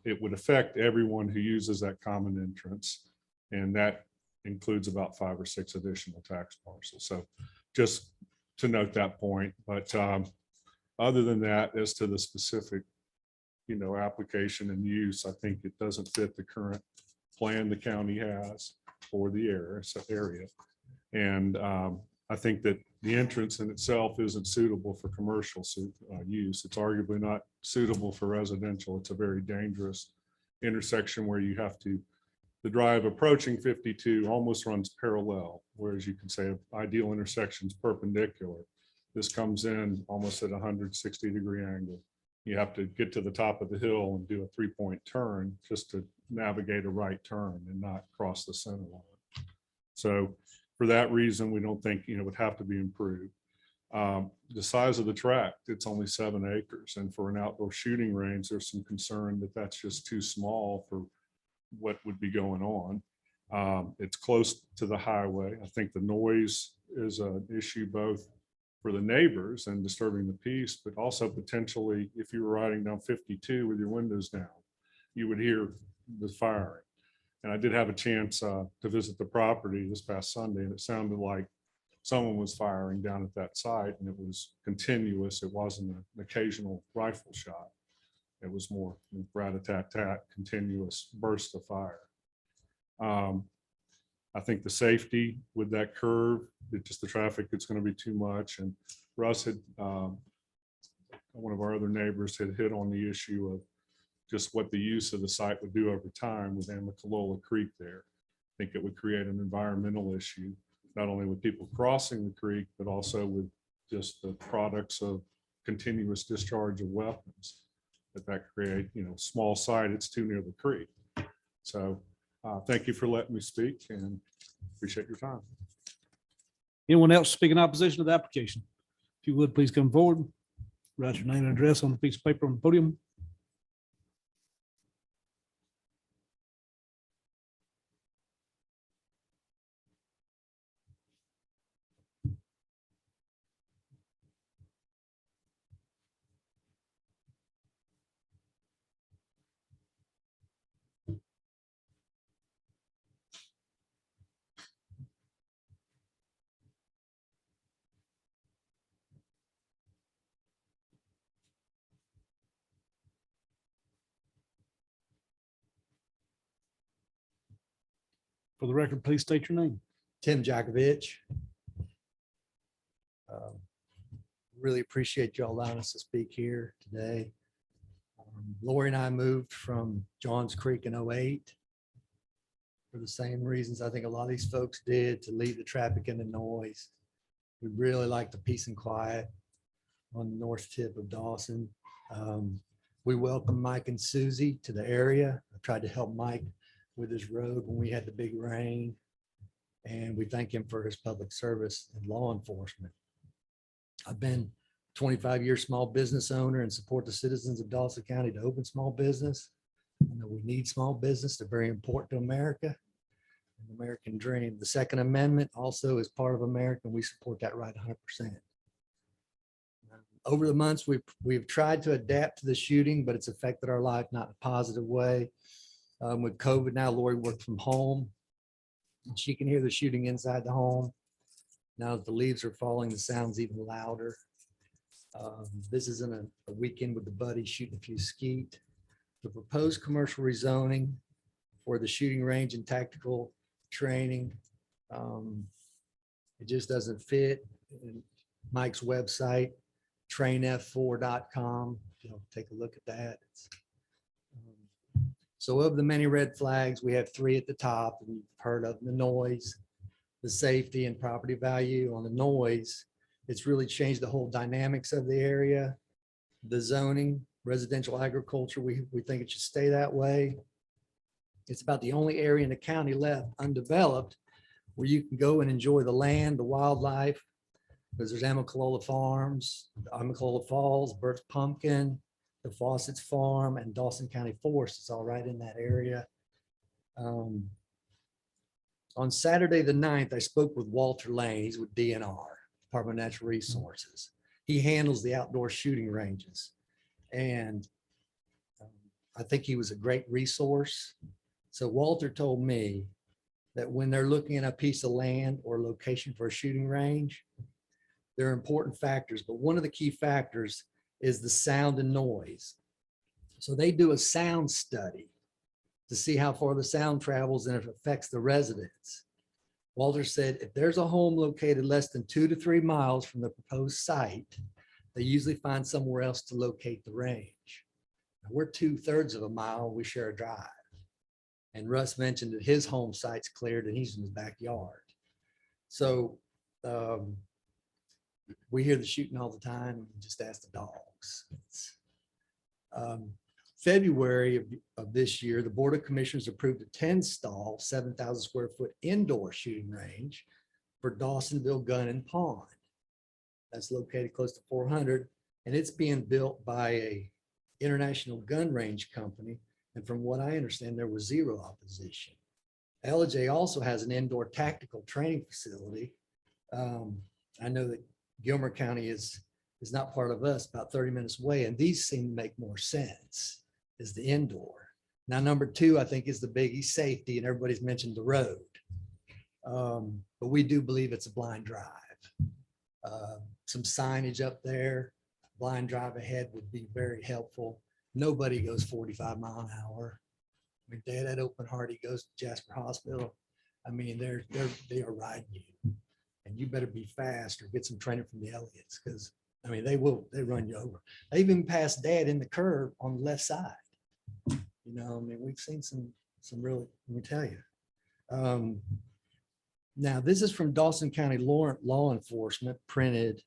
it would affect everyone who uses that common entrance. And that includes about 5 or 6 additional tax parcels. So just to note that point, but other than that, as to the specific, application and use, I think it doesn't fit the current plan the county has for the area. And I think that the entrance in itself isn't suitable for commercial use. It's arguably not suitable for residential. It's a very dangerous intersection where you have to, the drive approaching 52 almost runs parallel, whereas you can say ideal intersections perpendicular. This comes in almost at a 160-degree angle. You have to get to the top of the hill and do a 3-point turn just to navigate a right turn and not cross the center line. So for that reason, we don't think, it would have to be improved. The size of the tract, it's only 7 acres. And for an outdoor shooting range, there's some concern that that's just too small for what would be going on. It's close to the highway. I think the noise is an issue both for the neighbors and disturbing the peace, but also potentially if you were riding down 52 with your windows down, you would hear the firing. And I did have a chance to visit the property this past Sunday, and it sounded like someone was firing down at that site, and it was continuous. It wasn't an occasional rifle shot. It was more rat-a-tat-tat, continuous burst of fire. I think the safety with that curve, just the traffic, it's going to be too much. And Russ had, one of our other neighbors had hit on the issue of just what the use of the site would do over time with Amicalola Creek there. I think it would create an environmental issue, not only with people crossing the creek, but also with just the products of continuous discharge of weapons that create, small site, it's too near the creek. So thank you for letting me speak and appreciate your time. Anyone else speak in opposition to the application? If you would, please come forward. Write your name and address on the piece of paper on the podium. For the record, please state your name. Tim Jakovich. Really appreciate you all allowing us to speak here today. Lori and I moved from Johns Creek in '08 for the same reasons I think a lot of these folks did, to leave the traffic and the noise. We really like the peace and quiet on the north tip of Dawson. We welcome Mike and Susie to the area. I tried to help Mike with his road when we had the big rain, and we thank him for his public service and law enforcement. I've been 25 year small business owner and support the citizens of Dawson County to open small business. I know we need small business. They're very important to America and the American dream. The Second Amendment also is part of America, and we support that right 100%. Over the months, we've tried to adapt to the shooting, but it's affected our life not in a positive way. With COVID now, Lori worked from home. She can hear the shooting inside the home. Now that the leaves are falling, the sound's even louder. This isn't a weekend with the buddies shooting a few skeet. The proposed commercial rezoning for the shooting range and tactical training, it just doesn't fit. And Mike's website, trainf4.com, take a look at that. So of the many red flags, we have 3 at the top, and you've heard of the noise, the safety, and property value. On the noise, it's really changed the whole dynamics of the area. The zoning, residential agriculture, we think it should stay that way. It's about the only area in the county left undeveloped where you can go and enjoy the land, the wildlife, because there's Amicalola Farms, Amicalola Falls, Burt's Pumpkin, the Fawcett's Farm, and Dawson County Forest. It's all right in that area. On Saturday the 9th, I spoke with Walter Lane. He's with DNR, Department of Natural Resources. He handles the outdoor shooting ranges. And I think he was a great resource. So Walter told me that when they're looking at a piece of land or location for a shooting range, there are important factors, but one of the key factors is the sound and noise. So they do a sound study to see how far the sound travels and if it affects the residents. Walter said if there's a home located less than 2 to 3 miles from the proposed site, they usually find somewhere else to locate the range. Now, we're 2/3 of a mile, we share a drive. And Russ mentioned that his home site's cleared and he's in his backyard. So we hear the shooting all the time, just ask the dogs. February of this year, the Board of Commissioners approved a 10-stall, 7,000 square foot indoor shooting range for Dawsonville Gun and Pond. That's located close to 400, and it's being built by a international gun range company. And from what I understand, there was zero opposition. LJ also has an indoor tactical training facility. I know that Gilmer County is not part of us, about 30 minutes away, and these seem to make more sense is the indoor. Now, number 2, I think, is the biggie, safety, and everybody's mentioned the road. But we do believe it's a blind drive. Some signage up there, blind drive ahead would be very helpful. Nobody goes 45 mile an hour. I mean, Dad at Open Heart, he goes to Jasper Hospital. I mean, they are riding you, and you better be fast or get some training from the Elliots, because I mean, they run you over. They even passed Dad in the curve on the left side. You know, I mean, we've seen some really, let me tell you. Now, this is from Dawson County Law Enforcement printed.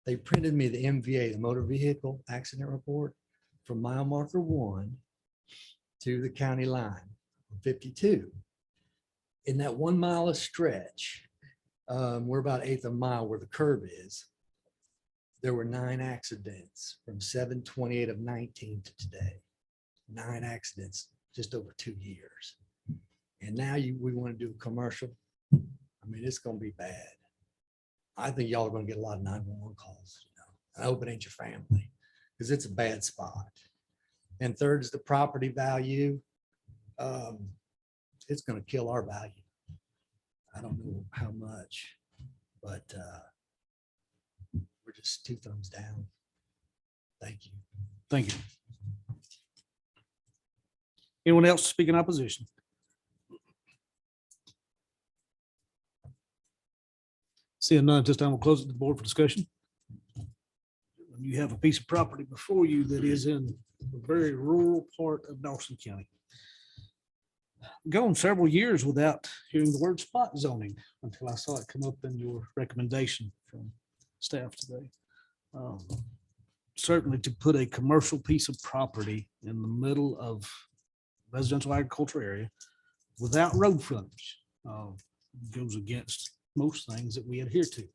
They printed me the MVA, the motor vehicle accident report, from mile marker 1 to the county line, 52. In that 1 mile of stretch, we're about 1/8 of a mile where the curve is. There were 9 accidents from 7/28 of 19 to today. 9 accidents, just over 2 years. And now we want to do a commercial. I mean, it's going to be bad. I think y'all are going to get a lot of 911 calls. You know, I hope it ain't your family, because it's a bad spot. And third is the property value. It's going to kill our value. I don't know how much, but we're just 2 thumbs down. Thank you. Thank you. Anyone else speak in opposition? Seeing none, at this time we'll close it to the board for discussion. You have a piece of property before you that is in a very rural part of Dawson County. Gone several years without hearing the word spot zoning until I saw it come up in your recommendation from staff today. Certainly to put a commercial piece of property in the middle of residential agriculture area without road frontage goes against most things that we adhere to.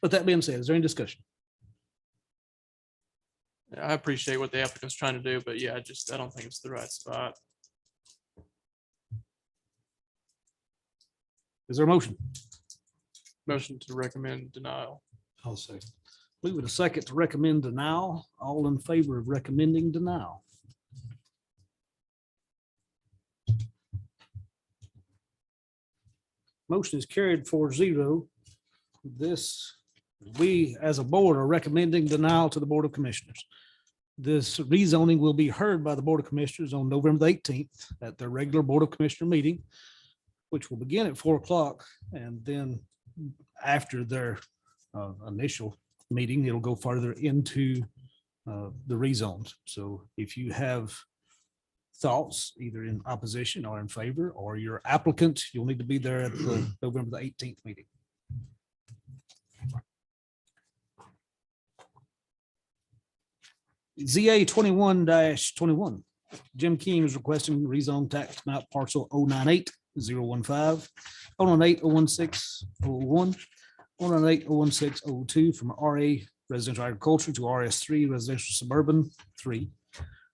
But that being said, is there any discussion? I appreciate what the applicant's trying to do, but yeah, I don't think it's the right spot. Is there a motion? Motion to recommend denial. I'll say. Move it a second to recommend denial. All in favor of recommending denial? Motion is carried 4-0. This, we as a board are recommending denial to the Board of Commissioners. This rezoning will be heard by the Board of Commissioners on November the 18th at their regular Board of Commissioner meeting, which will begin at 4 o'clock. And then after their initial meeting, it'll go further into the rezones. So if you have thoughts, either in opposition or in favor, or your applicant, you'll need to be there at the November the 18th meeting. ZA 21-21. Jim King is requesting rezone tax map parcel 098-015, 098-016-01, 098-016-02 from RA residential agriculture to RS3 residential suburban 3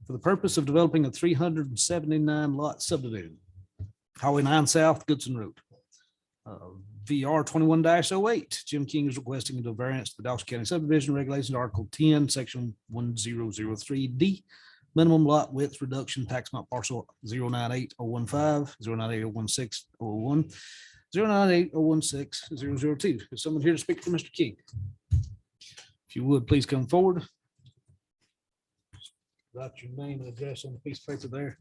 for the purpose of developing a 379 lot subdivision. Highway 9 South, Goodson Road. VR 21-08. Jim King is requesting a variance to the Dawson County subdivision regulations, Article 10, Section 1003D, minimum lot width reduction, tax map parcel 098-015, 098-016-001, 098-016-002. Is someone here to speak for Mr. King? If you would, please come forward. Write your name and address on the piece of paper there.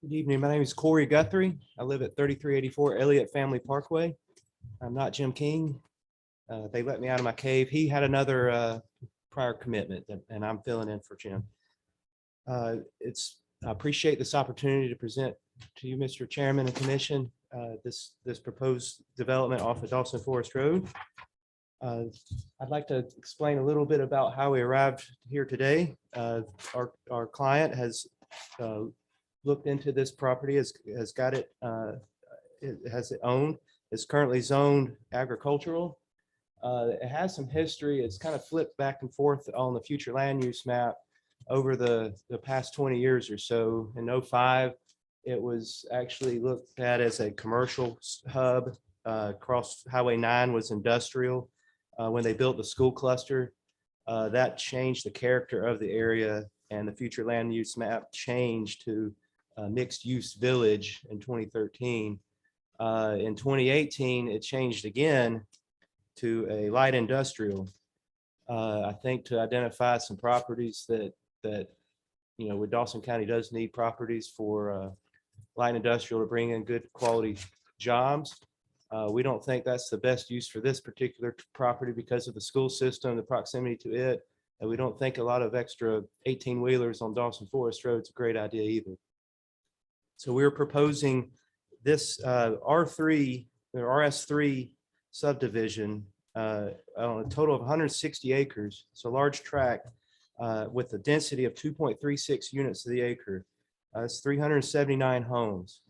Good evening. My name is Corey Guthrie. I live at 3384 Elliott Family Parkway. I'm not Jim King. They let me out of my cave. He had another prior commitment and I'm filling in for Jim. I appreciate this opportunity to present to you, Mr. Chairman and Commission, this proposed development off of Dawson Forest Road. I'd like to explain a little bit about how we arrived here today. Our client has looked into this property, has got it, has it owned, is currently zoned agricultural. It has some history. It's kind of flipped back and forth on the future land use map over the past 20 years or so. In '05, it was actually looked at as a commercial hub. Across Highway 9 was industrial. When they built the school cluster, that changed the character of the area, and the future land use map changed to mixed use village in 2013. In 2018, it changed again to a light industrial. I think to identify some properties that where Dawson County does need properties for light industrial to bring in good quality jobs. We don't think that's the best use for this particular property because of the school system, the proximity to it. And we don't think a lot of extra 18-wheelers on Dawson Forest Road is a great idea either. So we're proposing this R3 or RS3 subdivision on a total of 160 acres. It's a large tract with a density of 2.36 units to the acre. It's 379 homes.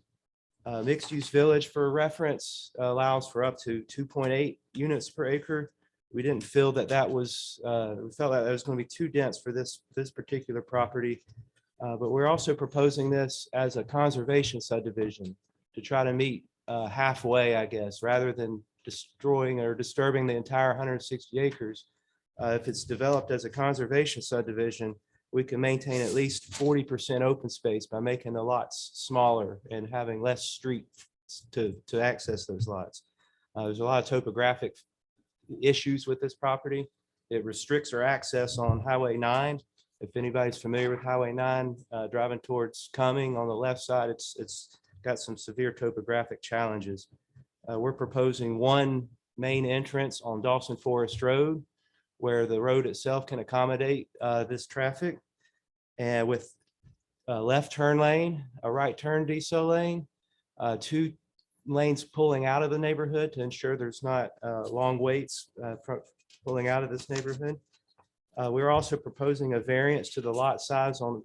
Mixed use village, for reference, allows for up to 2.8 units per acre. We didn't feel that was, we felt that was going to be too dense for this particular property. But we're also proposing this as a conservation subdivision to try to meet halfway, I guess, rather than destroying or disturbing the entire 160 acres. If it's developed as a conservation subdivision, we can maintain at least 40% open space by making the lots smaller and having less street to access those lots. There's a lot of topographic issues with this property. It restricts our access on Highway 9. If anybody's familiar with Highway 9, driving towards Cumming on the left side, it's got some severe topographic challenges. We're proposing one main entrance on Dawson Forest Road, where the road itself can accommodate this traffic, and with a left turn lane, a right turn decel lane, 2 lanes pulling out of the neighborhood to ensure there's not long waits pulling out of this neighborhood. We're also proposing a variance to the lot size on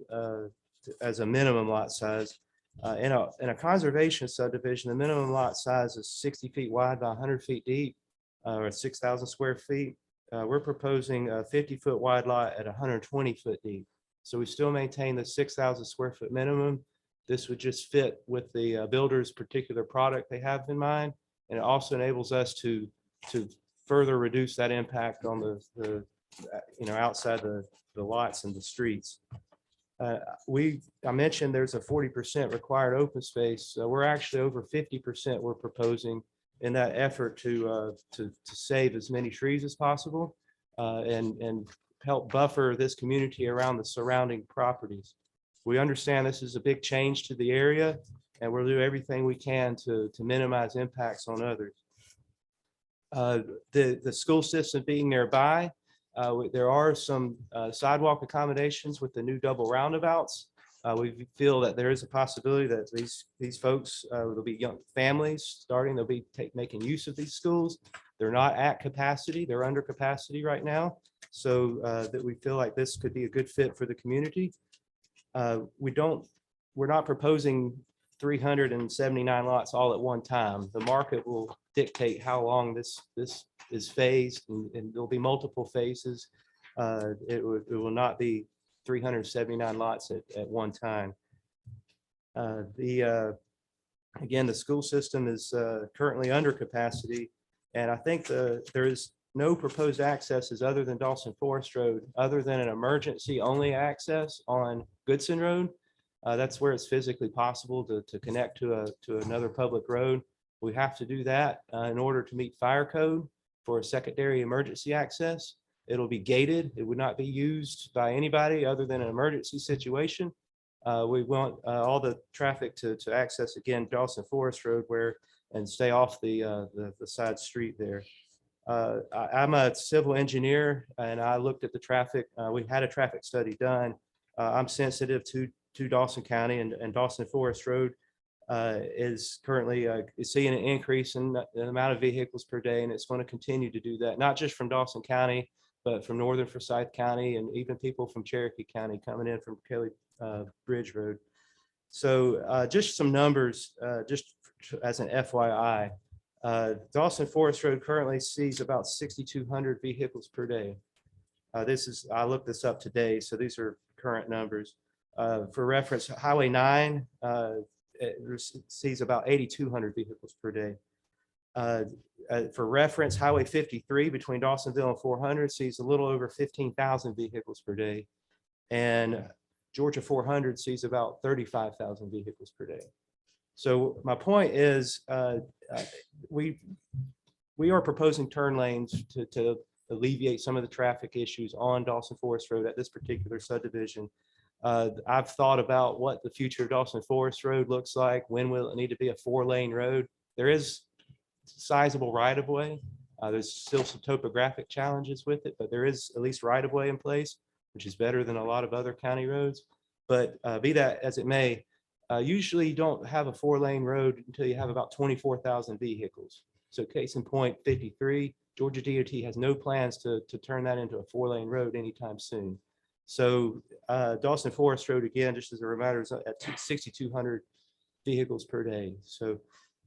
as a minimum lot size. In a conservation subdivision, the minimum lot size is 60 feet wide by 100 feet deep, or 6,000 square feet. We're proposing a 50-foot wide lot at 120 foot deep. So we still maintain the 6,000 square foot minimum. This would just fit with the builder's particular product they have in mind. And it also enables us to further reduce that impact on the outside the lots and the streets. I mentioned there's a 40% required open space. We're actually over 50% we're proposing in that effort to save as many trees as possible and help buffer this community around the surrounding properties. We understand this is a big change to the area, and we'll do everything we can to minimize impacts on others. The school system being nearby, there are some sidewalk accommodations with the new double roundabouts. We feel that there is a possibility that these folks, there'll be young families starting, they'll be making use of these schools. They're not at capacity, they're under capacity right now. So that we feel like this could be a good fit for the community. We're not proposing 379 lots all at one time. The market will dictate how long this is phased, and there'll be multiple phases. It will not be 379 lots at one time. Again, the school system is currently under capacity, and I think there is no proposed accesses other than Dawson Forest Road, other than an emergency only access on Goodson Road. That's where it's physically possible to connect to another public road. We have to do that in order to meet fire code for a secondary emergency access. It'll be gated. It would not be used by anybody other than an emergency situation. We want all the traffic to access again Dawson Forest Road and stay off the side street there. I'm a civil engineer and I looked at the traffic. We had a traffic study done. I'm sensitive to Dawson County and Dawson Forest Road is currently seeing an increase in the amount of vehicles per day, and it's going to continue to do that, not just from Dawson County, but from northern Forsyth County and even people from Cherokee County coming in from Kelly Bridge Road. So just some numbers, just as an FYI, Dawson Forest Road currently sees about 6,200 vehicles per day. I looked this up today, so these are current numbers. For reference, Highway 9 sees about 8,200 vehicles per day. For reference, Highway 53 between Dawsonville and 400 sees a little over 15,000 vehicles per day. And Georgia 400 sees about 35,000 vehicles per day. So my point is we are proposing turn lanes to alleviate some of the traffic issues on Dawson Forest Road at this particular subdivision. I've thought about what the future of Dawson Forest Road looks like. When will it need to be a 4-lane road? There is sizable right-of-way. There's still some topographic challenges with it, but there is at least right-of-way in place, which is better than a lot of other county roads. But be that as it may, usually you don't have a 4-lane road until you have about 24,000 vehicles. So case in point, 53, Georgia DOT has no plans to turn that into a 4-lane road anytime soon. So Dawson Forest Road, again, just as a reminder, is at 6,200 vehicles per day. So,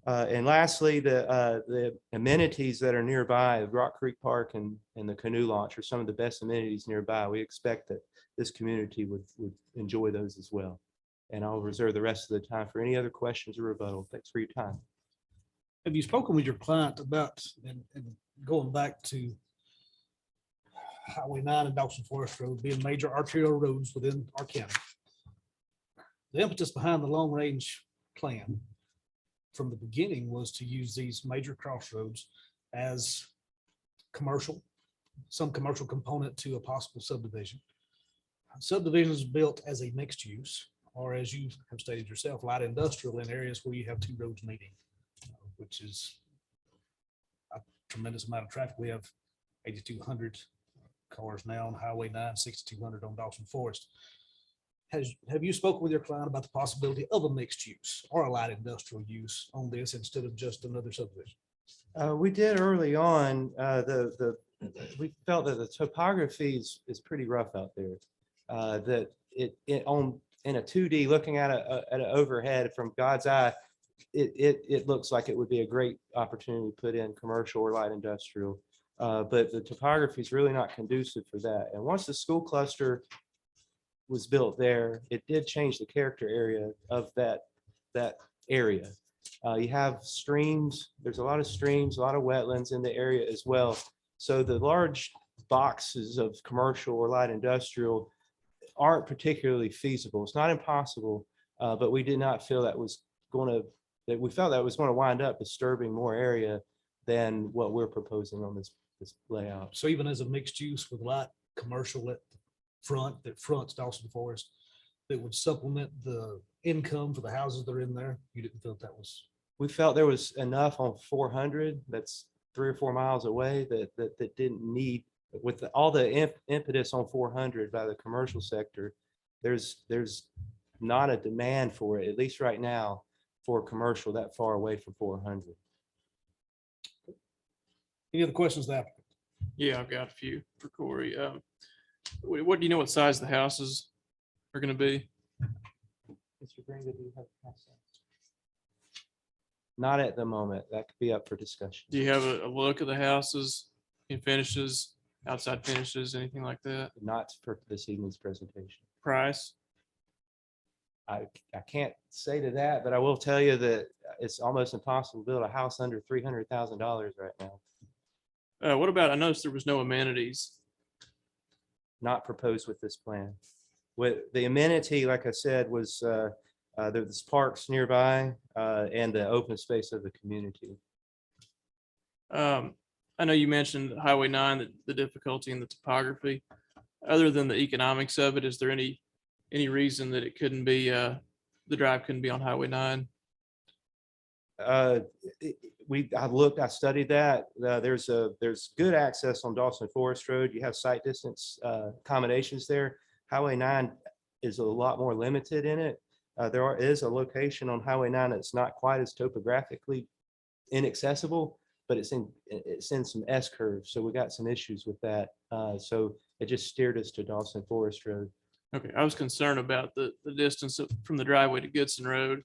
and lastly, the amenities that are nearby, Rock Creek Park and the canoe launch are some of the best amenities nearby. We expect that this community would enjoy those as well. And I'll reserve the rest of the time for any other questions or rebuttal. Thanks for your time. Have you spoken with your client about, and going back to Highway 9 and Dawson Forest Road being major arterial roads within our county? The impetus behind the long range plan from the beginning was to use these major crossroads as some commercial component to a possible subdivision. Subdivisions built as a mixed use, or as you have stated yourself, light industrial in areas where you have two roads meeting, which is a tremendous amount of traffic. We have 8,200 cars now on Highway 9, 6,200 on Dawson Forest. Have you spoken with your client about the possibility of a mixed use or a light industrial use on this instead of just another subdivision? We did early on. We felt that the topography is pretty rough out there. That in a 2D, looking at an overhead from God's eye, it looks like it would be a great opportunity to put in commercial or light industrial. But the topography is really not conducive for that. And once the school cluster was built there, it did change the character area of that area. You have streams, there's a lot of streams, a lot of wetlands in the area as well. So the large boxes of commercial or light industrial aren't particularly feasible. It's not impossible, but we did not feel that was going to wind up disturbing more area than what we're proposing on this layout. So even as a mixed use with light commercial at the front that fronts Dawson Forest, that would supplement the income for the houses that are in there, you didn't feel that was? We felt there was enough on 400, that's 3 or 4 miles away, that didn't need, with all the impetus on 400 by the commercial sector, there's not a demand for it, at least right now, for commercial that far away from 400. Any other questions there? Yeah, I've got a few for Corey. What do you know what size the houses are going to be? Mr. Green, do you have a process? Not at the moment. That could be up for discussion. Do you have a look at the houses and finishes, outside finishes, anything like that? Not for this evening's presentation. Price? I can't say to that, but I will tell you that it's almost impossible to build a house under $300,000 right now. What about, I noticed there was no amenities. Not proposed with this plan. With the amenity, like I said, was there's parks nearby and the open space of the community. I know you mentioned Highway 9, the difficulty in the topography. Other than the economics of it, is there any any reason that it couldn't be, the drive couldn't be on Highway 9? I studied that. There's good access on Dawson Forest Road. You have site distance accommodations there. Highway 9 is a lot more limited in it. Is a location on Highway 9 that's not quite as topographically inaccessible, but it's in some S curves. So we got some issues with that. So it just steered us to Dawson Forest Road. Okay, I was concerned about the distance from the driveway to Goodson Road.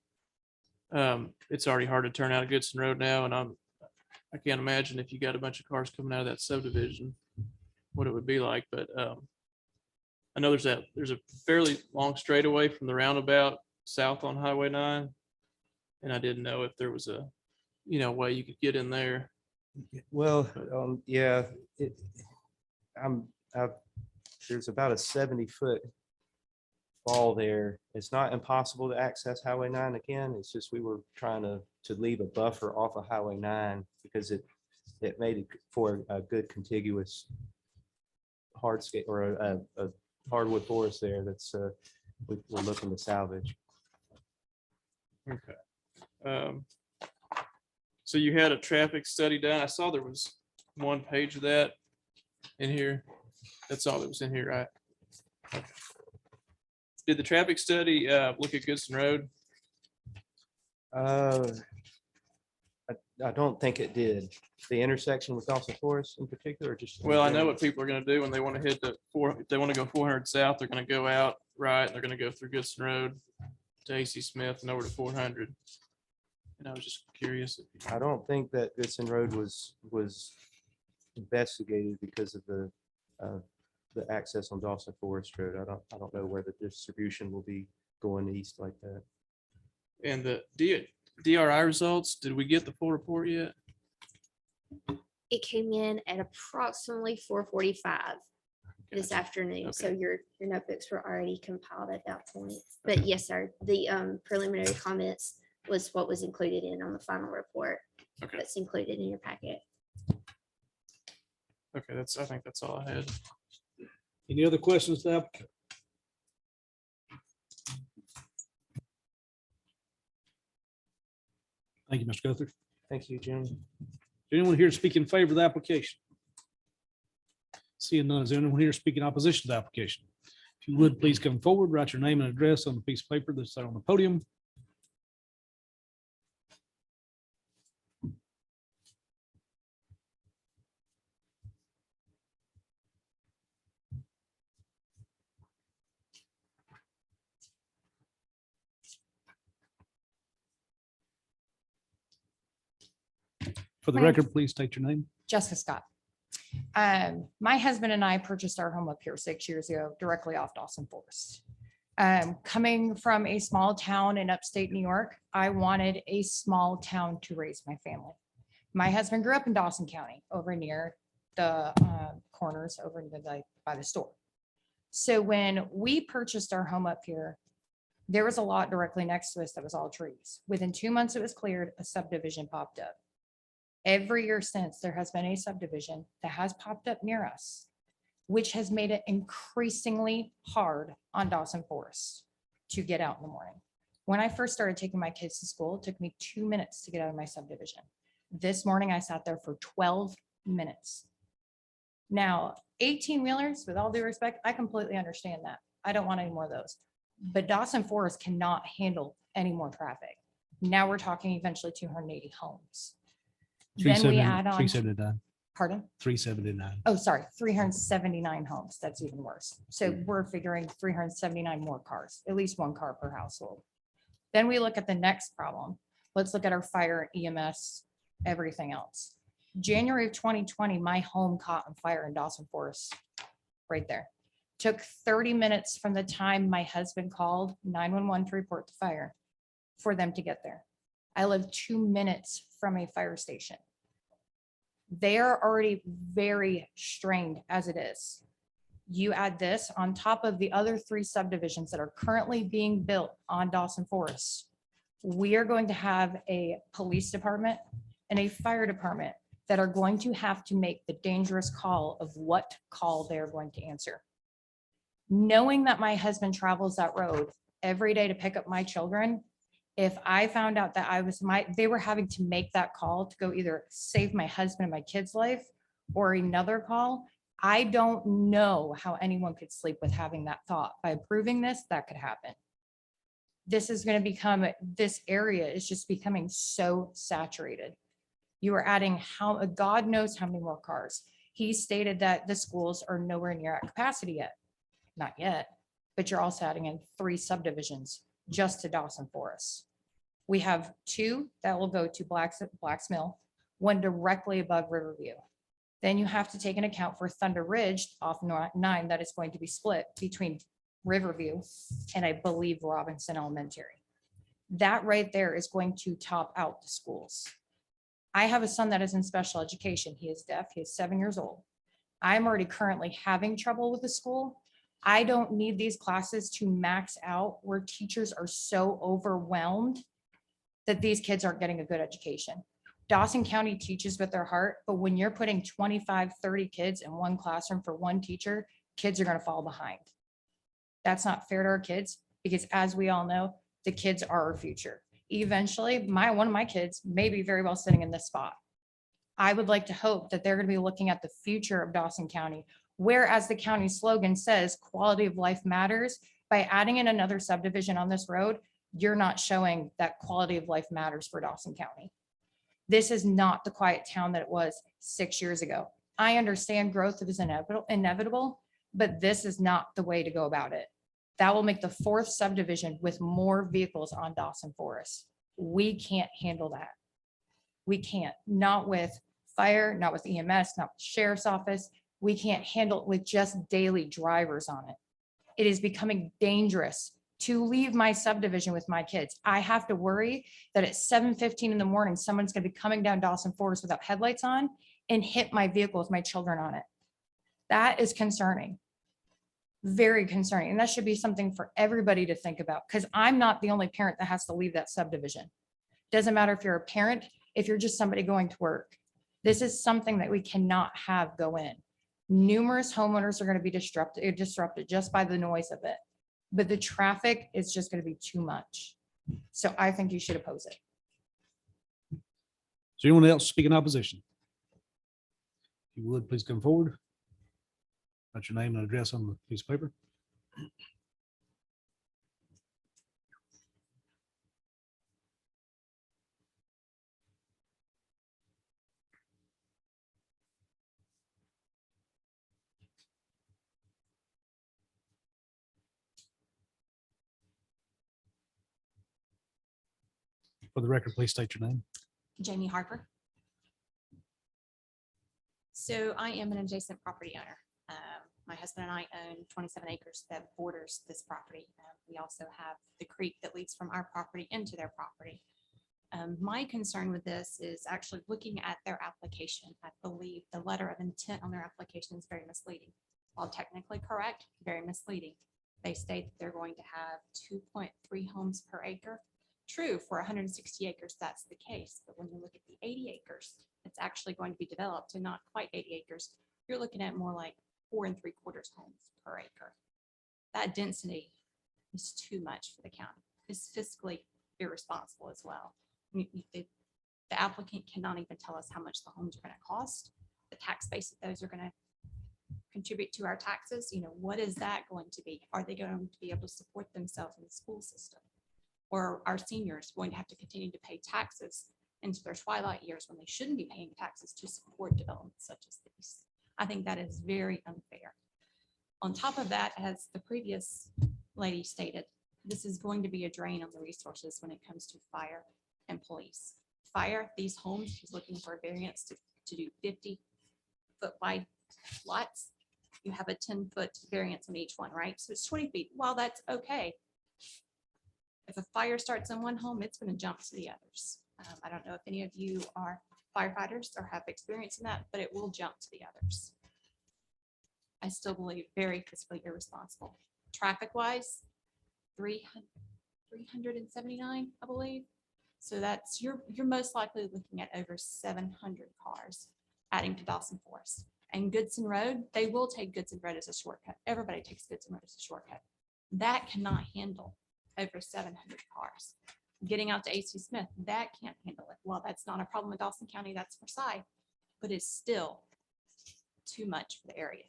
It's already hard to turn out of Goodson Road now, and I can't imagine if you got a bunch of cars coming out of that subdivision, what it would be like, but I know there's a fairly long straightaway from the roundabout south on Highway 9. And I didn't know if there was a, way you could get in there. Well, yeah, there's about a 70-foot fall there. It's not impossible to access Highway 9 again. It's just we were trying to leave a buffer off of Highway 9 because it made it for a good contiguous hardscape or a hardwood forest there that's we're looking to salvage. Okay. So you had a traffic study done. I saw there was one page of that in here. That's all that was in here, right? Okay. Did the traffic study look at Goodson Road? I don't think it did. The intersection with Dawson Forest in particular, or just. Well, I know what people are going to do when they want to hit if they want to go 400 south, they're going to go out right. And they're going to go through Goodson Road to AC Smith and over to 400. And I was just curious. I don't think that Goodson Road was investigated because of the access on Dawson Forest Road. I don't know where the distribution will be going east like that. And the DRI results, did we get the full report yet? It came in at approximately 4:45 this afternoon. So your notebooks were already compiled at that point. But yes, sir, the preliminary comments was what was included on the final report. Okay. That's included in your packet. Okay, I think that's all I had. Any other questions to the applicant? Thank you, Mr. Guthrie. Thank you, Jim. Is anyone here to speak in favor of the application? Seeing none, is there anyone here speaking opposition to the application? If you would, please come forward, write your name and address on the piece of paper that's there on the podium. For the My- record, please state your name. Jessica Scott. My husband and I purchased our home up here 6 years ago, directly off Dawson Forest. Coming from a small town in upstate New York, I wanted a small town to raise my family. My husband grew up in Dawson County, over near the corners over by the store. So when we purchased our home up here, there was a lot directly next to us that was all trees. Within 2 months, it was cleared, a subdivision popped up. Every year since, there has been a subdivision that has popped up near us, which has made it increasingly hard on Dawson Forest to get out in the morning. When I first started taking my kids to school, it took me 2 minutes to get out of my subdivision. This morning, I sat there for 12 minutes. Now, 18-wheelers, with all due respect, I completely understand that. I don't want any more of those. But Dawson Forest cannot handle any more traffic. Now we're talking eventually 280 homes. Then we add on. 379. Pardon? 379. Oh, sorry, 379 homes. That's even worse. So we're figuring 379 more cars, at least one car per household. Then we look at the next problem. Let's look at our fire, EMS, everything else. January of 2020, my home caught on fire in Dawson Forest, right there. Took 30 minutes from the time my husband called 911 to report the fire for them to get there. I live 2 minutes from a fire station. They are already very strained as it is. You add this on top of the other 3 subdivisions that are currently being built on Dawson Forest. We are going to have a police department and a fire department that are going to have to make the dangerous call of what call they're going to answer. Knowing that my husband travels that road every day to pick up my children, if I found out that they were having to make that call to go either save my husband and my kid's life or another call, I don't know how anyone could sleep with having that thought. By approving this, that could happen. This is going to become, this area is just becoming so saturated. You are adding God knows how many more cars. He stated that the schools are nowhere near at capacity yet. Not yet, but you're also adding in 3 subdivisions just to Dawson Forest. We have 2 that will go to Blacks Mill, 1 directly above Riverview. Then you have to take into account for Thunder Ridge off 9 that is going to be split between Riverview and I believe Robinson Elementary. That right there is going to top out the schools. I have a son that is in special education. He is deaf. He is 7 years old. I'm already currently having trouble with the school. I don't need these classes to max out where teachers are so overwhelmed that these kids aren't getting a good education. Dawson County teaches with their heart, but when you're putting 25, 30 kids in one classroom for one teacher, kids are going to fall behind. That's not fair to our kids because as we all know, the kids are our future. Eventually, one of my kids may be very well sitting in this spot. I would like to hope that they're going to be looking at the future of Dawson County, whereas the county slogan says quality of life matters. By adding in another subdivision on this road, you're not showing that quality of life matters for Dawson County. This is not the quiet town that it was 6 years ago. I understand growth is inevitable, but this is not the way to go about it. That will make the 4th subdivision with more vehicles on Dawson Forest. We can't handle that. We can't, not with fire, not with EMS, not with sheriff's office. We can't handle it with just daily drivers on it. It is becoming dangerous to leave my subdivision with my kids. I have to worry that at 7:15 in the morning, someone's going to be coming down Dawson Forest without headlights on and hit my vehicle with my children on it. That is concerning. Very concerning. And that should be something for everybody to think about because I'm not the only parent that has to leave that subdivision. Doesn't matter if you're a parent, if you're just somebody going to work. This is something that we cannot have go in. Numerous homeowners are going to be disrupted just by the noise of it. But the traffic is just going to be too much. So I think you should oppose it. Is there anyone else speaking opposition? If you would, please come forward. Write your name and address on the piece of paper. For the record, please state your name. Jamie Harper. So I am an adjacent property owner. My husband and I own 27 acres that borders this property. We also have the creek that leads from our property into their property. My concern with this is actually looking at their application. I believe the letter of intent on their application is very misleading. While technically correct, very misleading. They state that they're going to have 2.3 homes per acre. True, for 160 acres, that's the case. But when you look at the 80 acres, it's actually going to be developed to not quite 80 acres. You're looking at more like 4 3/4 homes per acre. That density is too much for the county. It's fiscally irresponsible as well. The applicant cannot even tell us how much the homes are going to cost. The tax base that those are going to contribute to our taxes, what is that going to be? Are they going to be able to support themselves in the school system? Or are seniors going to have to continue to pay taxes into their twilight years when they shouldn't be paying taxes to support developments such as these? I think that is very unfair. On top of that, as the previous lady stated, this is going to be a drain on the resources when it comes to fire and police. Fire, these homes, she's looking for a variance to do 50-foot wide lots. You have a 10-foot variance on each one, right? So it's 20 feet. Well, that's okay. If a fire starts in one home, it's going to jump to the others. I don't know if any of you are firefighters or have experience in that, but it will jump to the others. I still believe very fiscally irresponsible. Traffic wise, 379, I believe. So that's you're most likely looking at over 700 cars adding to Dawson Forest. and Goodson Road, they will take Goodson Road as a shortcut. Everybody takes Goodson Road as a shortcut. That cannot handle over 700 cars. Getting out to AC Smith, that can't handle it. Well, that's not a problem with Dawson County, that's Forsyth, but it's still too much for the area.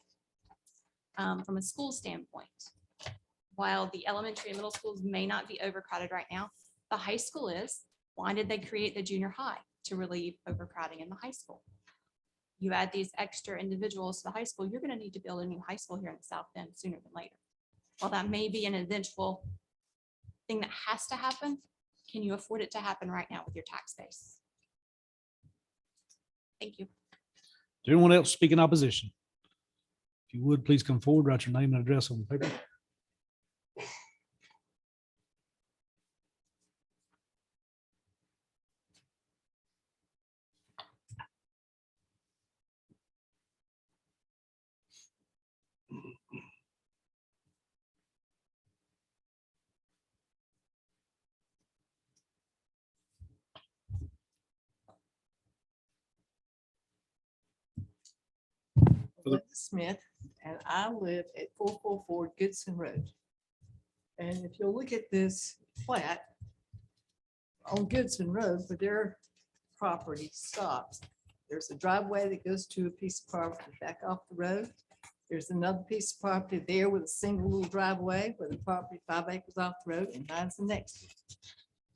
From a school standpoint, while the elementary and middle schools may not be overcrowded right now, the high school is. Why did they create the junior high? To relieve overcrowding in the high school. You add these extra individuals to the high school, you're going to need to build a new high school here in the South End sooner than later. While that may be an eventual thing that has to happen, can you afford it to happen right now with your tax base? Thank you. Does anyone else speak in opposition? If you would, please come forward, write your name and address on the paper. Linda Smith, and I live at 444 Goodson Road. And if you'll look at this plat on Goodson Road, where their property stops, there's a driveway that goes to a piece of property back off the road. There's another piece of property there with a single little driveway where the property 5 acres off the road, and mine's the next.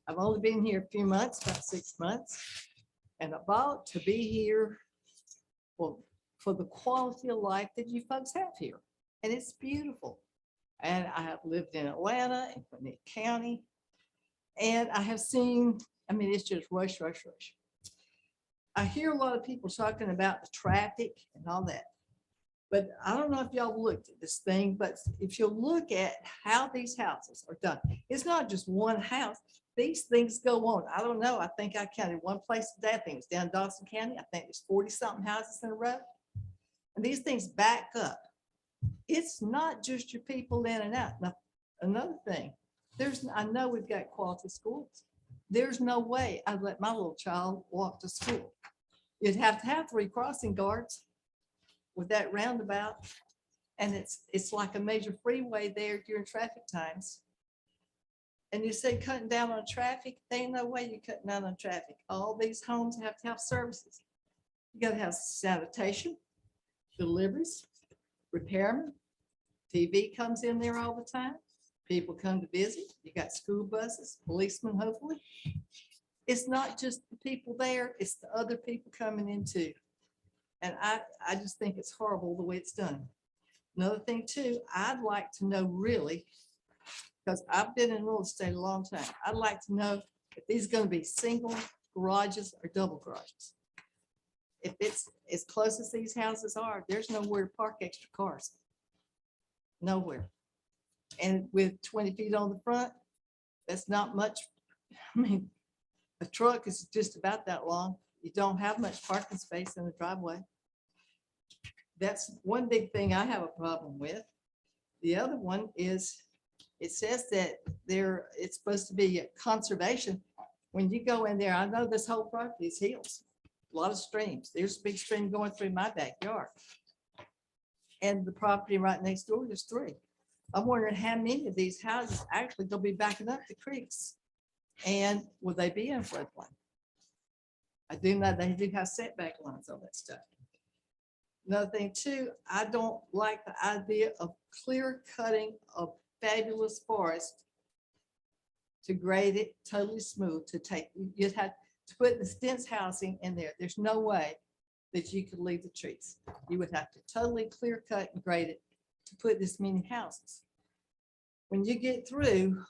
I've only been here a few months, about 6 months, and I bought to be here for the quality of life that you folks have here. And it's beautiful. And I have lived in Atlanta and Gwinnett County. And I have seen, I mean, it's just rush, rush, rush. I hear a lot of people talking about the traffic and all that. But I don't know if y'all looked at this thing, but if you look at how these houses are done, it's not just one house. These things go on. I don't know. I think I counted one place today. I think it's down Dawson County. I think there's 40-something houses in a row. And these things back up. It's not just your people in and out. Now, another thing, I know we've got quality schools. There's no way I'd let my little child walk to school. You'd have to have 3 crossing guards with that roundabout. And it's like a major freeway there during traffic times. And you say cutting down on traffic, there ain't no way you're cutting down on traffic. All these homes have to have services. You gotta have sanitation, deliveries, repairmen. TV comes in there all the time. People come to visit. You got school buses, policemen, hopefully. It's not just the people there, it's the other people coming in too. And I just think it's horrible the way it's done. Another thing too, I'd like to know really, because I've been in real estate a long time, I'd like to know if these are going to be single garages or double garages. If it's as close as these houses are, there's nowhere to park extra cars. Nowhere. And with 20 feet on the front, that's not much. I mean, a truck is just about that long. You don't have much parking space in the driveway. That's one big thing I have a problem with. The other one is it says that it's supposed to be a conservation. When you go in there, I know this whole property is hills, a lot of streams. There's a big stream going through my backyard. And the property right next door, there's 3. I'm wondering how many of these houses actually gonna be backing up the creeks. And will they be in floodplain? I do know they do have setback lines on that stuff. Another thing too, I don't like the idea of clear cutting a fabulous forest to grade it totally smooth you'd have to put the dense housing in there. There's no way that you could leave the trees. You would have to totally clear cut and grade it to put this many houses. When you get through,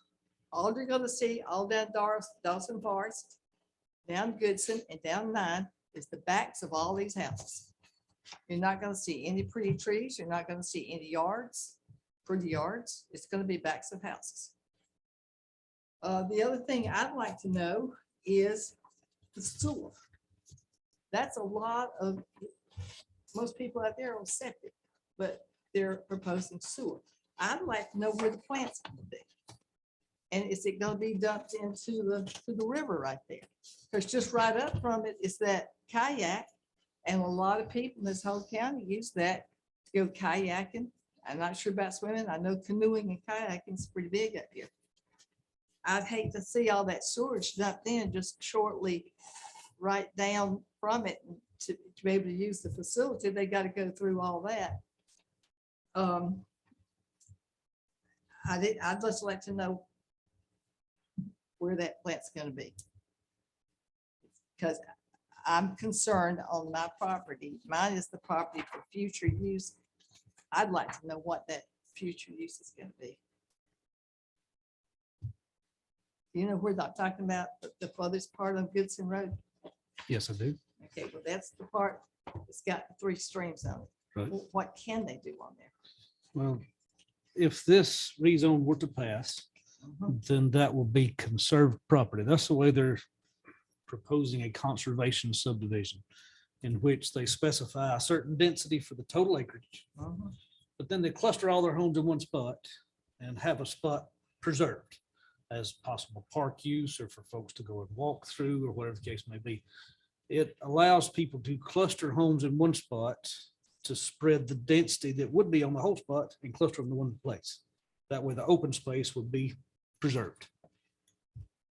all you're gonna see all down Dawson Forest, down Goodson and down 9 is the backs of all these houses. You're not gonna see any pretty trees. You're not gonna see any yards, pretty yards. It's gonna be backs of houses. The other thing I'd like to know is the sewer. That's a lot of, most people out there are septic, but they're proposing sewer. I'd like to know where the plant's gonna be. And is it gonna be dumped into the river right there? Because just right up from it is that kayak, And a lot of people in this whole county use that to go kayaking. I'm not sure about swimming. I know canoeing and kayaking is pretty big up here. I'd hate to see all that sewage dumped in just shortly right down from it to be able to use the facility. They got to go through all that. I'd just like to know where that plant's going to be. Because I'm concerned on my property. Mine is the property for future use. I'd like to know what that future use is going to be. You know where I'm talking about, the furthest part of Goodson Road? Yes, I do. Okay, well, that's the part that's got 3 streams on it. Right. What can they do on there? Well, if this rezone were to pass, then that will be conserved property. That's the way they're proposing a conservation subdivision in which they specify a certain density for the total acreage. But then they cluster all their homes in one spot and have a spot preserved as possible park use or for folks to go and walk through or whatever the case may be. It allows people to cluster homes in one spot to spread the density that would be on the whole spot and cluster them in one place. That way the open space would be preserved.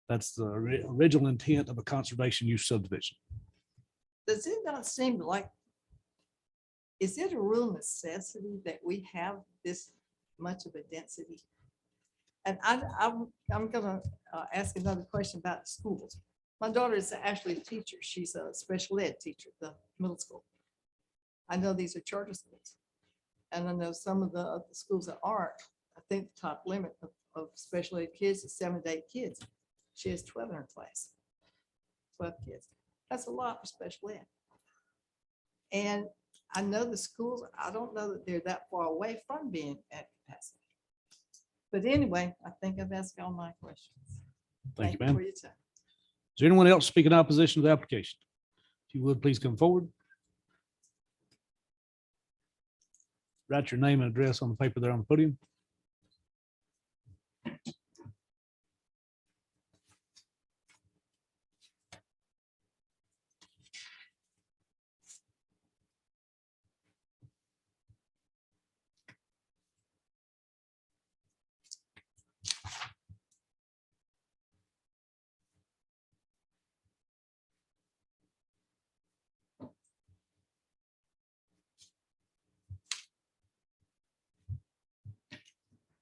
That's the original intent of a conservation use subdivision. Does it not seem like, is it a real necessity that we have this much of a density? And I'm gonna ask another question about the schools. My daughter is actually a teacher. She's a special ed teacher at the middle school. I know these are charter schools. And I know some of the schools that aren't. I think the top limit of special ed kids is 7 to 8 kids. She has 12 in her class. 12 kids. That's a lot for special ed. And I know the schools, I don't know that they're that far away from being at capacity. But anyway, I think I've asked all my questions. Thank you, for ma'am. your time. Is there anyone else speaking in opposition to the application? If you would, please come forward. Write your name and address on the paper there on the podium.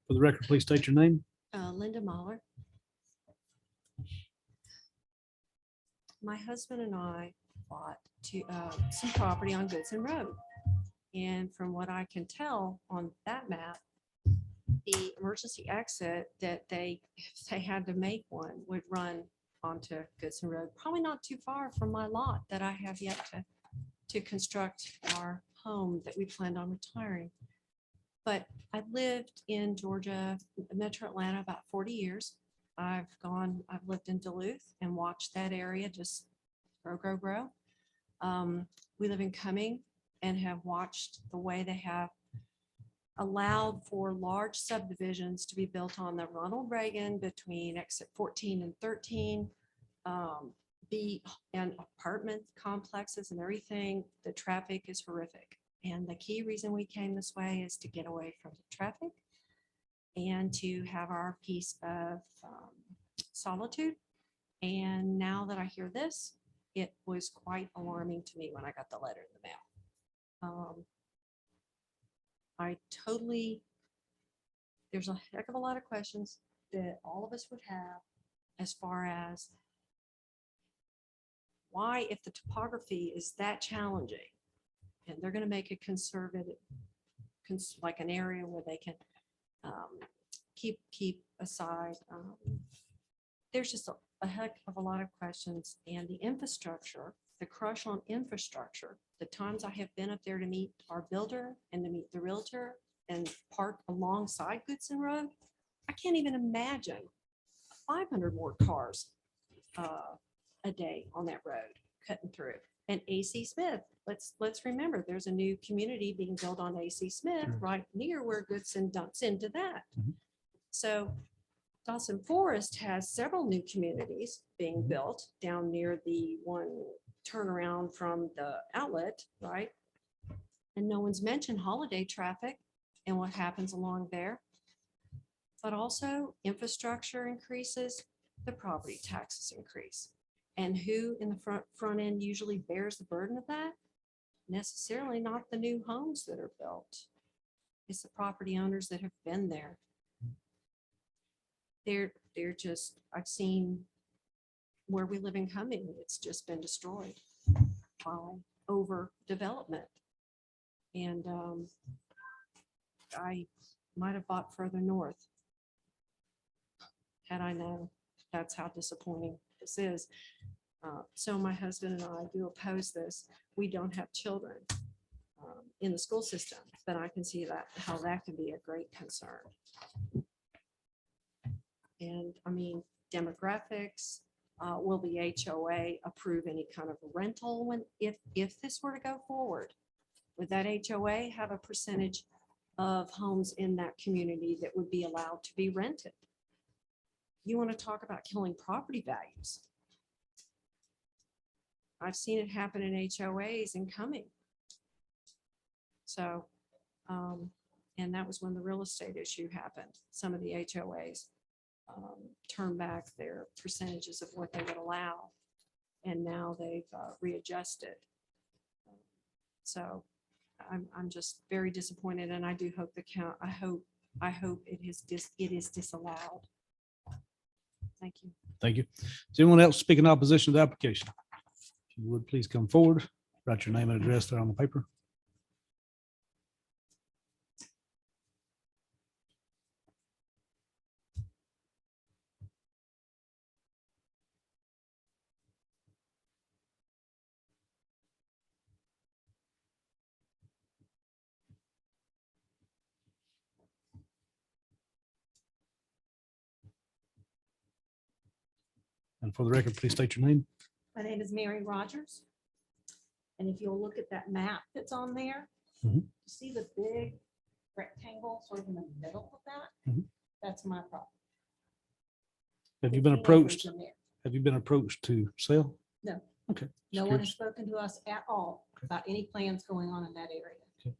For the record, please state your name. Linda Mahler. My husband and I bought some property on Goodson Road. And from what I can tell on that map, the emergency exit that if they had to make one, would run onto Goodson Road, probably not too far from my lot that I have yet to construct our home that we planned on retiring. But I've lived in Georgia, Metro Atlanta, about 40 years. I've lived in Duluth and watched that area just grow. We live in Cumming and have watched the way they have allowed for large subdivisions to be built on the Ronald Reagan between exit 14 and 13, and apartment complexes and everything. The traffic is horrific. And the key reason we came this way is to get away from the traffic and to have our piece of solitude. And now that I hear this, it was quite alarming to me when I got the letter in the mail. There's a heck of a lot of questions that all of us would have as far as why, if the topography is that challenging, and they're going to make it conservative, like an area where they can keep aside. There's just a heck of a lot of questions, and the infrastructure, the crush on infrastructure, the times I have been up there to meet our builder and to meet the realtor and park alongside Goodson Road, I can't even imagine 500 more cars a day on that road cutting through. And AC Smith, let's remember, there's a new community being built on AC Smith right near where Goodson dumps into that. So Dawson Forest has several new communities being built down near the one turnaround from the outlet, right? And no one's mentioned holiday traffic and what happens along there. But also infrastructure increases, the property taxes increase. And who in the front end usually bears the burden of that? Necessarily not the new homes that are built. It's the property owners that have been there. They're just, I've seen where we live in Cumming, it's just been destroyed by overdevelopment. And I might have bought further north had I known that's how disappointing this is. So my husband and I do oppose this. We don't have children in the school system, but I can see that how that can be a great concern. And I mean, demographics, will the HOA approve any kind of rental when, if this were to go forward? Would that HOA have a percentage of homes in that community that would be allowed to be rented? You want to talk about killing property values? I've seen it happen in HOAs and Cumming. So, and that was when the real estate issue happened. Some of the HOAs turned back their percentages of what they would allow, and now they've readjusted. So I'm just very disappointed, and I do hope the count, I hope it is disallowed. Thank you. Thank you. Does anyone else speak in opposition to the application? If you would, please come forward, write your name and address there on the paper. And for the record, please state your name. My name is Mary Rogers. And if you'll look at that map that's on there, Mhm. you see the big rectangle sort of in the middle of that? Mhm. That's my property. Have you been 15 acres approached? in there. Have you been approached to sell? No. Okay. No Just one has curious. spoken to us at all about any plans going on in that area. Okay.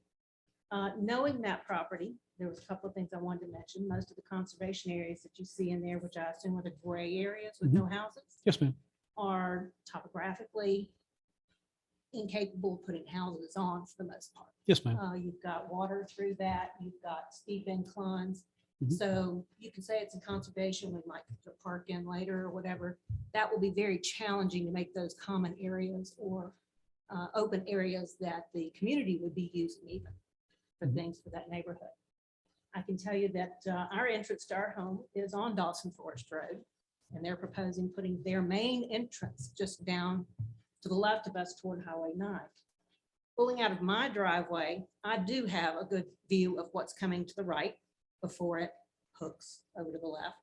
Knowing that property, there was a couple of things I wanted to mention. Most of the conservation areas that you see in there, which I assume are the gray areas with no houses, Yes, ma'am. are topographically incapable of putting houses on for the most part. Yes, ma'am. You've got water through that, you've got steep inclines. Mhm. So you can say it's a conservation, we might put a park in later or whatever. That will be very challenging to make those common areas or open areas that the community would be using even for things for that neighborhood. I can tell you that our entrance to our home is on Dawson Forest Road, and they're proposing putting their main entrance just down to the left of us toward Highway 9. Pulling out of my driveway, I do have a good view of what's coming to the right before it hooks over to the left.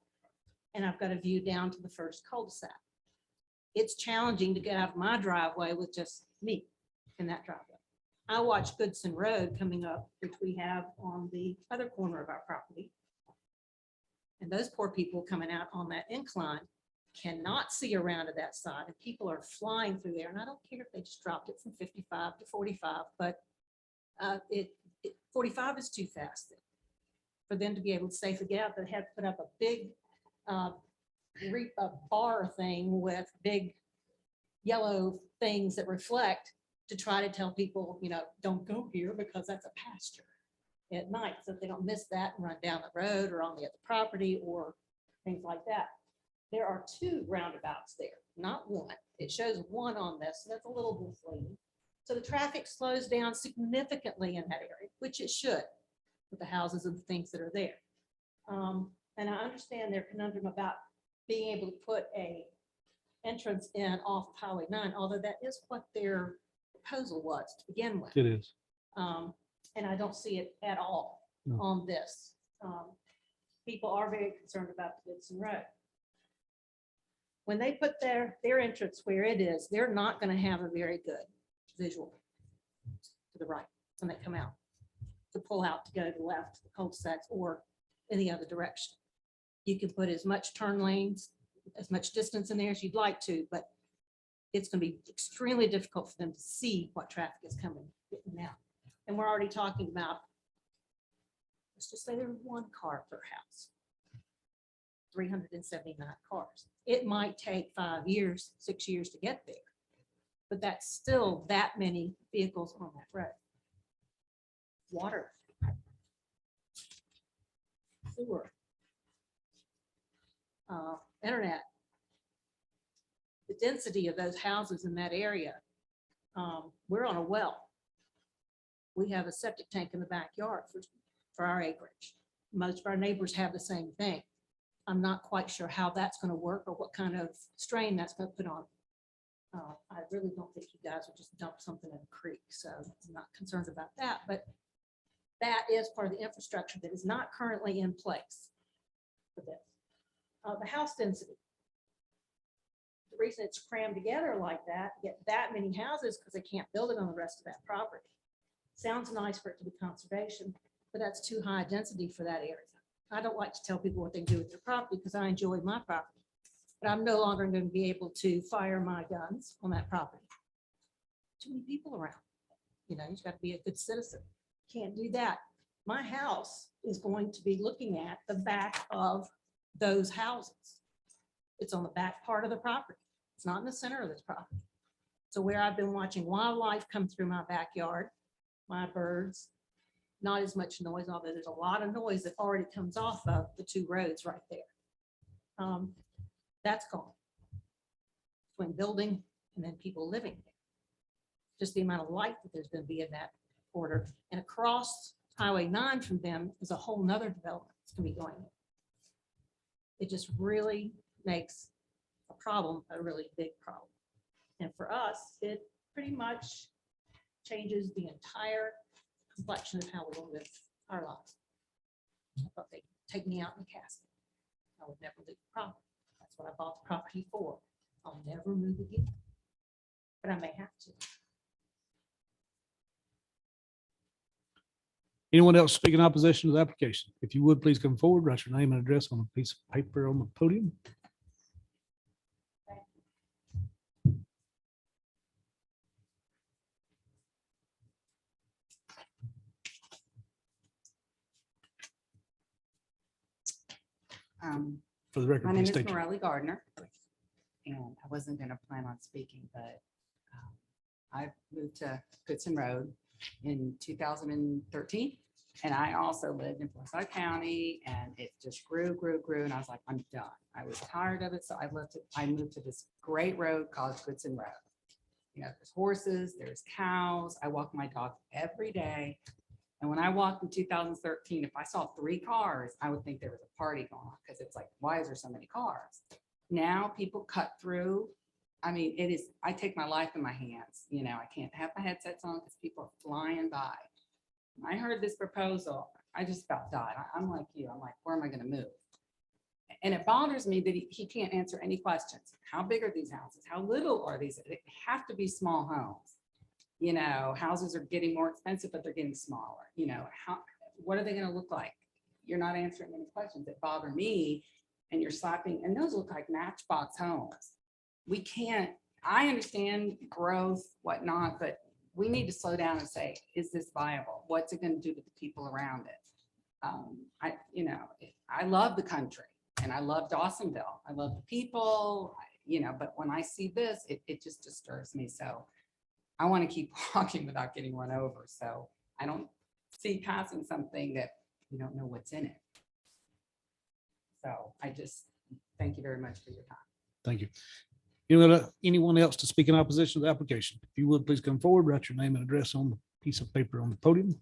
And I've got a view down to the first cul-de-sac. It's challenging to get out of my driveway with just me in that driveway. I watch Goodson Road coming up, which we have on the other corner of our property. And those poor people coming out on that incline cannot see around to that side, and people are flying through there. And I don't care if they just dropped it from 55 to 45, but 45 is too fast for them to be able to safely get out. They had to put up a big bar thing with big yellow things that reflect to try to tell people, don't go here because that's a pasture at night, so that they don't miss that and run down the road or on the other property or things like that. There are 2 roundabouts there, not one. It shows one on this, so that's a little misleading. So the traffic slows down significantly in that area, which it should with the houses and the things that are there. And I understand their conundrum about being able to put a entrance in off of Highway 9, although that is what their proposal was to begin with. It is. And I don't see it at all No. on this. People are very concerned about the Goodson Road. When they put their entrance where it is, they're not going to have a very good visual to the right when they come out to pull out to go to the left, to the cul-de-sacs, or in the other direction. You can put as much turn lanes, as much distance in there as you'd like to, but it's gonna be extremely difficult for them to see what traffic is coming in and out. And we're already talking about, let's just say there's one car per house. 379 cars. It might take 5 years, 6 years to get there, but that's still that many vehicles on that road. Water. Sewer. Internet. The density of those houses in that area. We're on a well. We have a septic tank in the backyard for our acreage. Most of our neighbors have the same thing. I'm not quite sure how that's going to work or what kind of strain that's going to put on. I really don't think you guys would just dump something in a creek, so I'm not concerned about that. But that is part of the infrastructure that is not currently in place for this. The house density. The reason it's crammed together like that, get that many houses, because they can't build it on the rest of that property. Sounds nice for it to be conservation, but that's too high density for that area. I don't like to tell people what they do with their property because I enjoy my property, but I'm no longer going to be able to fire my guns on that property. Too many people around. You know, you've got to be a good citizen. Can't do that. My house is going to be looking at the back of those houses. It's on the back part of the property. It's not in the center of this property. So where I've been watching wildlife come through my backyard, my birds, not as much noise, although there's a lot of noise that already comes off of the two roads right there. That's gone. Between building and then people living there. Just the amount of light that there's going to be in that quarter. And across Highway 9 from them is a whole nother development that's going to be going in. It just really makes a problem a really big problem. And for us, it pretty much changes the entire complexion of how we will live our lives. I thought they'd take me out in a casket. I would never leave the property. That's what I bought the property for. I'll never move again, but I may have to. Anyone else speak in opposition to the application? If you would, please come forward, write your name and address on a piece of paper on the podium. For the record, my please name is state your- Morelli Gardner, and I wasn't going to plan on speaking, but I moved to Goodson Road in 2013, and I also lived in Facade County, and it just grew, and I was like, I'm done. I was tired of it, so I moved to this great road called Goodson Road. You know, there's horses, there's cows. I walk my dog every day. And when I walked in 2013, if I saw 3 cars, I would think there was a party going on because it's like, why is there so many cars? Now people cut through. I mean, it is, I take my life in my hands. You know, I can't have my headsets on because people are flying by. When I heard this proposal, I just about died. I'm like you. I'm like, where am I going to move? And it bothers me that he can't answer any questions. How big are these houses? How little are these? They have to be small homes. You know, houses are getting more expensive, but they're getting smaller. You know, what are they going to look like? You're not answering any questions that bother me, and you're slapping, and those look like matchbox homes. We can't, I understand growth, whatnot, but we need to slow down and say, is this viable? What's it going to do to the people around it? I love the country, and I love Dawsonville. I love the people, you know, but when I see this, it just disturbs me. So I want to keep walking without getting run over. So I don't see passing something that we don't know what's in it. So I just thank you very much for your time. Thank you. Anyone else to speak in opposition to the application? If you would, please come forward, write your name and address on the piece of paper on the podium.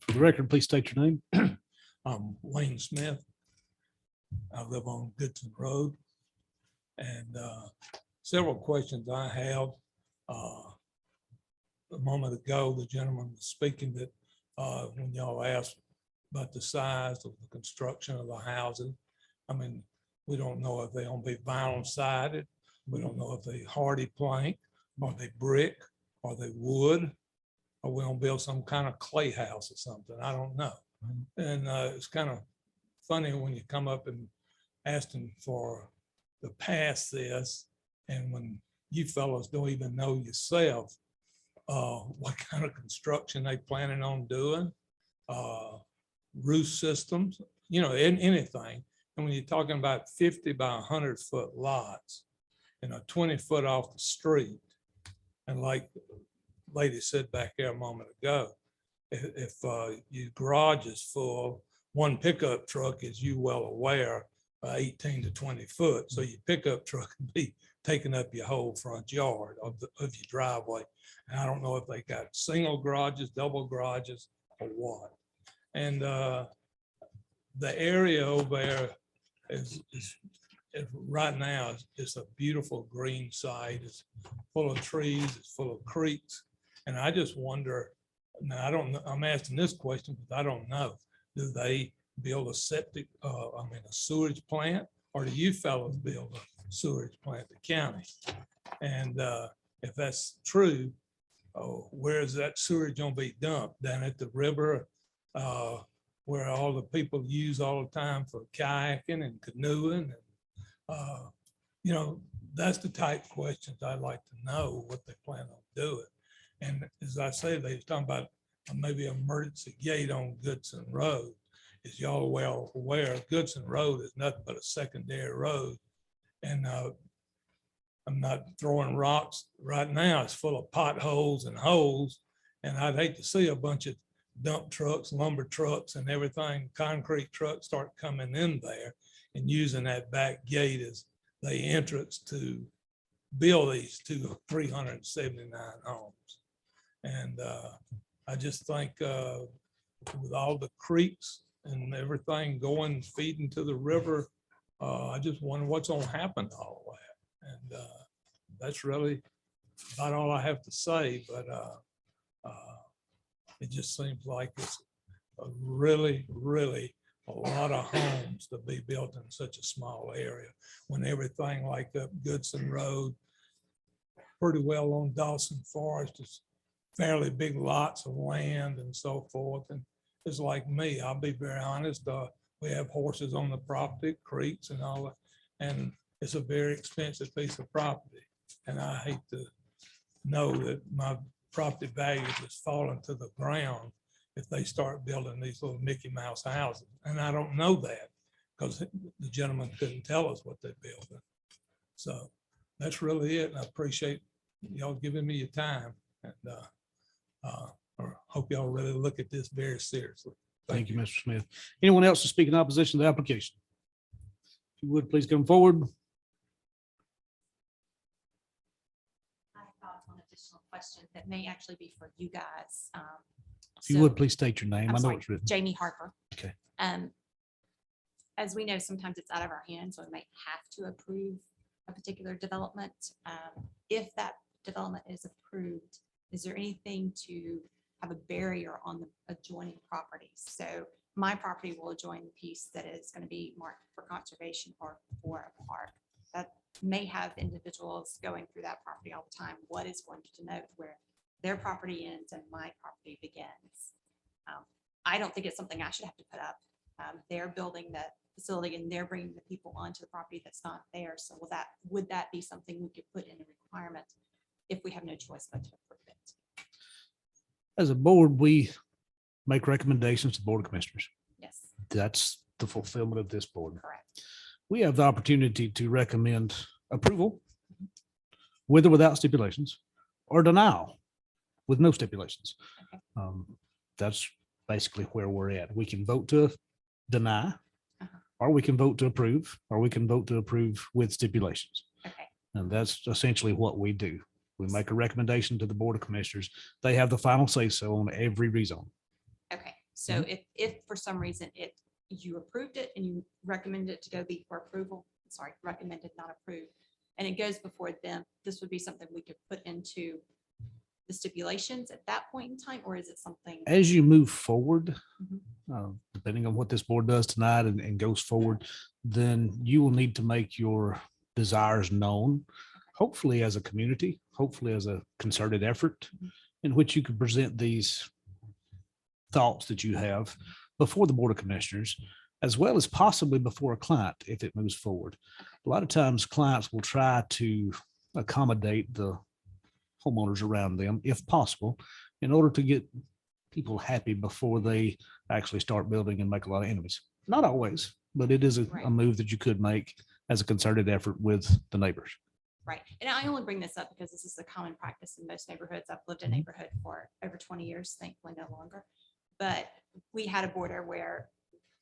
For the record, please state your name. I'm Wayne Smith. I live on Goodson Road. And several questions I have. A moment ago, the gentleman was speaking that when y'all asked about the size of the construction of the houses, I mean, we don't know if they're gonna be vinyl sided. We don't know if they hardy plank, or they brick, or they wood, or we gonna build some kind of clay house or something. I don't know. And it's kind of funny when you come up and asking for to pass this, and when you fellows don't even know yourself what kind of construction they planning on doing, roof systems, you know, anything. And when you're talking about 50 by 100-foot lots, you know, 20 foot off the street, and like the lady said back there a moment ago, if your garage is full, one pickup truck, as you well aware, 18 to 20 foot. So your pickup truck can be taking up your whole front yard of your driveway. And I don't know if they got single garages, double garages, or what. And the area over there is right now is a beautiful green site. It's full of trees, it's full of creeks. And I just wonder, now I don't know, I'm asking this question because I don't know. Do they build a septic, a sewage plant, or do you fellows build a sewage plant, the county? And if that's true, where is that sewage gonna be dumped? Down at the river, where all the people use all the time for kayaking and canoeing? And, you know, that's the type of questions I'd like to know what they plan on doing. And as I say, they was talking about maybe an emergency gate on Goodson Road. As y'all well aware, Goodson Road is nothing but a secondary road. And I'm not throwing rocks right now. It's full of potholes and holes. And I'd hate to see a bunch of dump trucks, lumber trucks and everything, concrete trucks start coming in there and using that back gate as the entrance to build these 379 homes. And I just think with all the creeks and everything going, feeding to the river, I just wonder what's gonna happen to all that. And that's really about all I have to say, but it just seems like it's a really a lot of homes to be built in such a small area, when everything like up Goodson Road, pretty well on Dawson Forest, is fairly big lots of land and so forth. And it's like me, I'll be very honest, we have horses on the property, creeks and all that, and it's a very expensive piece of property. And I hate to know that my property value is falling to the ground if they start building these little Mickey Mouse houses. And I don't know that because the gentleman couldn't tell us what they're building. So that's really it. And I appreciate y'all giving me your time. And hope y'all really look at this very seriously. Thank you, Mr. Smith. Anyone else to speak in opposition to the application? If you would, please come forward. I have thoughts on additional questions that may actually be for you guys. If you would, please state your name. I'm I know sorry, it's written. Jamie Harper. Okay. As we know, sometimes it's out of our hands, so we might have to approve a particular development. If that development is approved, is there anything to have a barrier on the adjoining properties? So my property will adjoin the piece that is going to be marked for conservation or for a park. That may have individuals going through that property all the time. What is going to denote where their property ends and my property begins? I don't think it's something I should have to put up. They're building the facility and they're bringing the people onto the property that's not theirs. So would that be something we could put in a requirement if we have no choice but to approve it? As a board, we make recommendations to the Board of Commissioners. Yes. That's the fulfillment of this board. Correct. We have the opportunity to recommend approval with or without stipulations, or denial with no stipulations. Okay. That's basically where we're at. We can vote to deny, Uh-huh. or we can vote to approve, or we can vote to approve with stipulations. Okay. And that's essentially what we do. We make a recommendation to the Board of Commissioners. They have the final say so on every rezone. Okay, So if for some reason you approved it and you recommended it to go before approval, sorry, recommended, not approved, and it goes before them, this would be something we could put into the stipulations at that point in time, or is it something? As you move forward, Mhm. depending on what this board does tonight and goes forward, then you will need to make your desires known, hopefully as a community, hopefully as a concerted effort in which you could present these thoughts that you have before the Board of Commissioners, as well as possibly before a client if it moves forward. A lot of times clients will try to accommodate the homeowners around them if possible, in order to get people happy before they actually start building and make a lot of enemies. Not always, but it is a move that you could make as a concerted effort with the neighbors. Right. And I only bring this up because this is a common practice in most neighborhoods. I've lived in a neighborhood for over 20 years, thankfully no longer. But we had a border where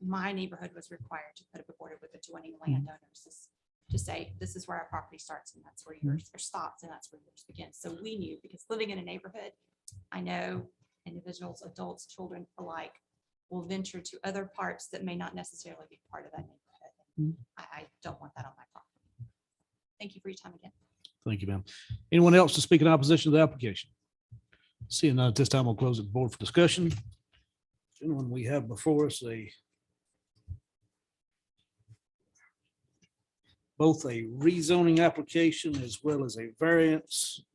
my neighborhood was required to put up a border with adjoining landowners to say, this is where our property starts and that's where yours stops and that's where yours begins. So we knew, because living in a neighborhood, I know individuals, adults, children alike will venture to other parts that may not necessarily be part of that neighborhood. I don't want that on my property. Thank you for your time again. Thank you, ma'am. Anyone else to speak in opposition to the application? Seeing none at this time, we'll close the board for discussion. Gentlemen, we have before us both a rezoning application as well as a variance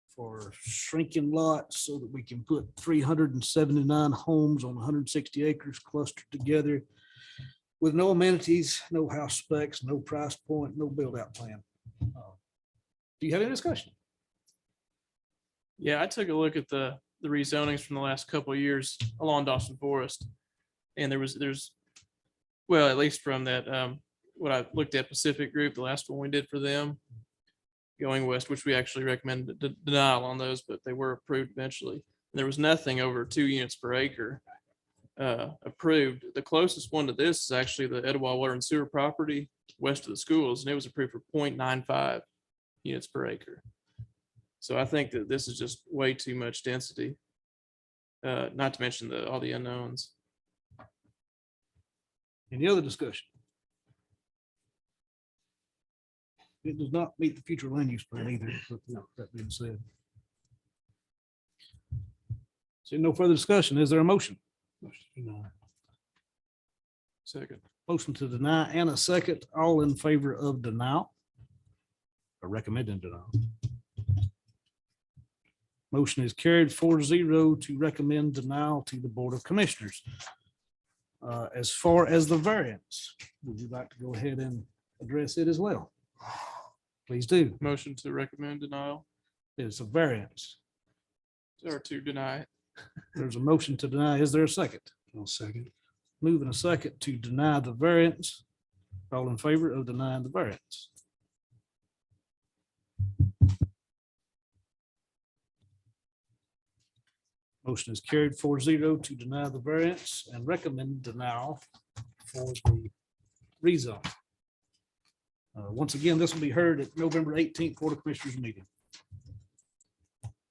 for shrinking lots so that we can put 379 homes on 160 acres clustered together with no amenities, no house specs, no price point, no build out plan. Do you have any discussion? Yeah, I took a look at the rezonings from the last couple of years along Dawson Forest. And there's, well, at least from that, what I looked at Pacific Group, the last one we did for them, going west, which we actually recommended denial on those, but they were approved eventually. There was nothing over 2 units per acre approved. The closest one to this is actually the Etowah Water and Sewer property west of the schools, and it was approved for 0.95 units per acre. So I think that this is just way too much density, not to mention all the unknowns. Any other discussion? It does not meet the future land use plan either, with that being said. Seeing no further discussion, is there a motion? Second. Motion to deny and a second. All in favor of denial? Or recommending denial? Motion is carried 4-0 to recommend denial to the Board of Commissioners. As far as the variance, would you like to go ahead and address it as well? Please do. Motion to recommend denial It's a variance. or to deny it. There's a motion to deny. Is there a second? I'll second. Moving a second to deny the variance. All in favor of denying the variance? Motion is carried 4-0 to deny the variance and recommend denial for the rezone. Once again, this will be heard at November 18th Board of Commissioners meeting.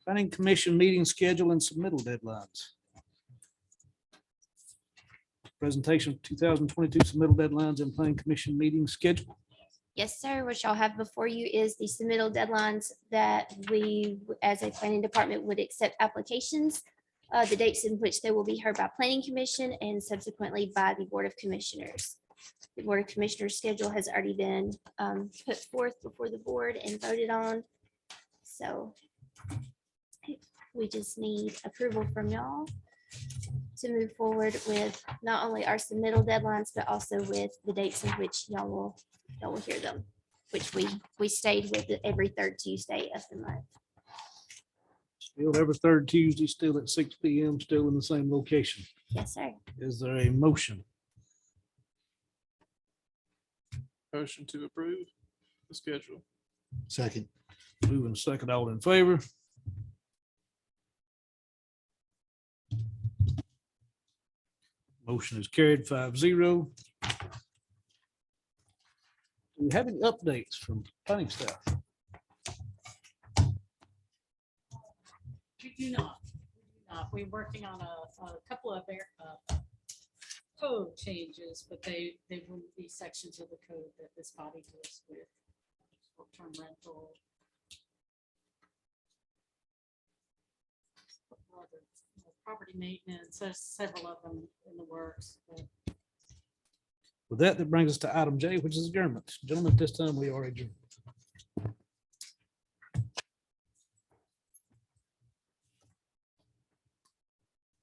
Planning Commission meeting schedule and submittal deadlines. Presentation of 2022 submittal deadlines and Planning Commission meeting schedule. Yes, sir. What y'all have before you is the submittal deadlines that we, as a planning department, would accept applications, the dates in which they will be heard by Planning Commission and subsequently by the Board of Commissioners. The Board of Commissioners schedule has already been put forth before the board and voted on. So we just need approval from y'all to move forward with not only our submittal deadlines, but also with the dates in which y'all will hear them, which we stayed with it every third Tuesday of the month. Still every third Tuesday, still at 6 p.m., still in the same location. Yes, sir. Is there a motion? Motion to approve the schedule. Second. Moving second, all in favor? Motion is carried 5-0. Do we have any updates from planning staff? We do not. We're working on a couple of code changes, but they wouldn't be sections of the code that this body deals with. Short-term rental. Other, property maintenance, there's several of them in the works. But With that, that brings us to item J, which is adjournment. Gentlemen, at this time, we are adjourned.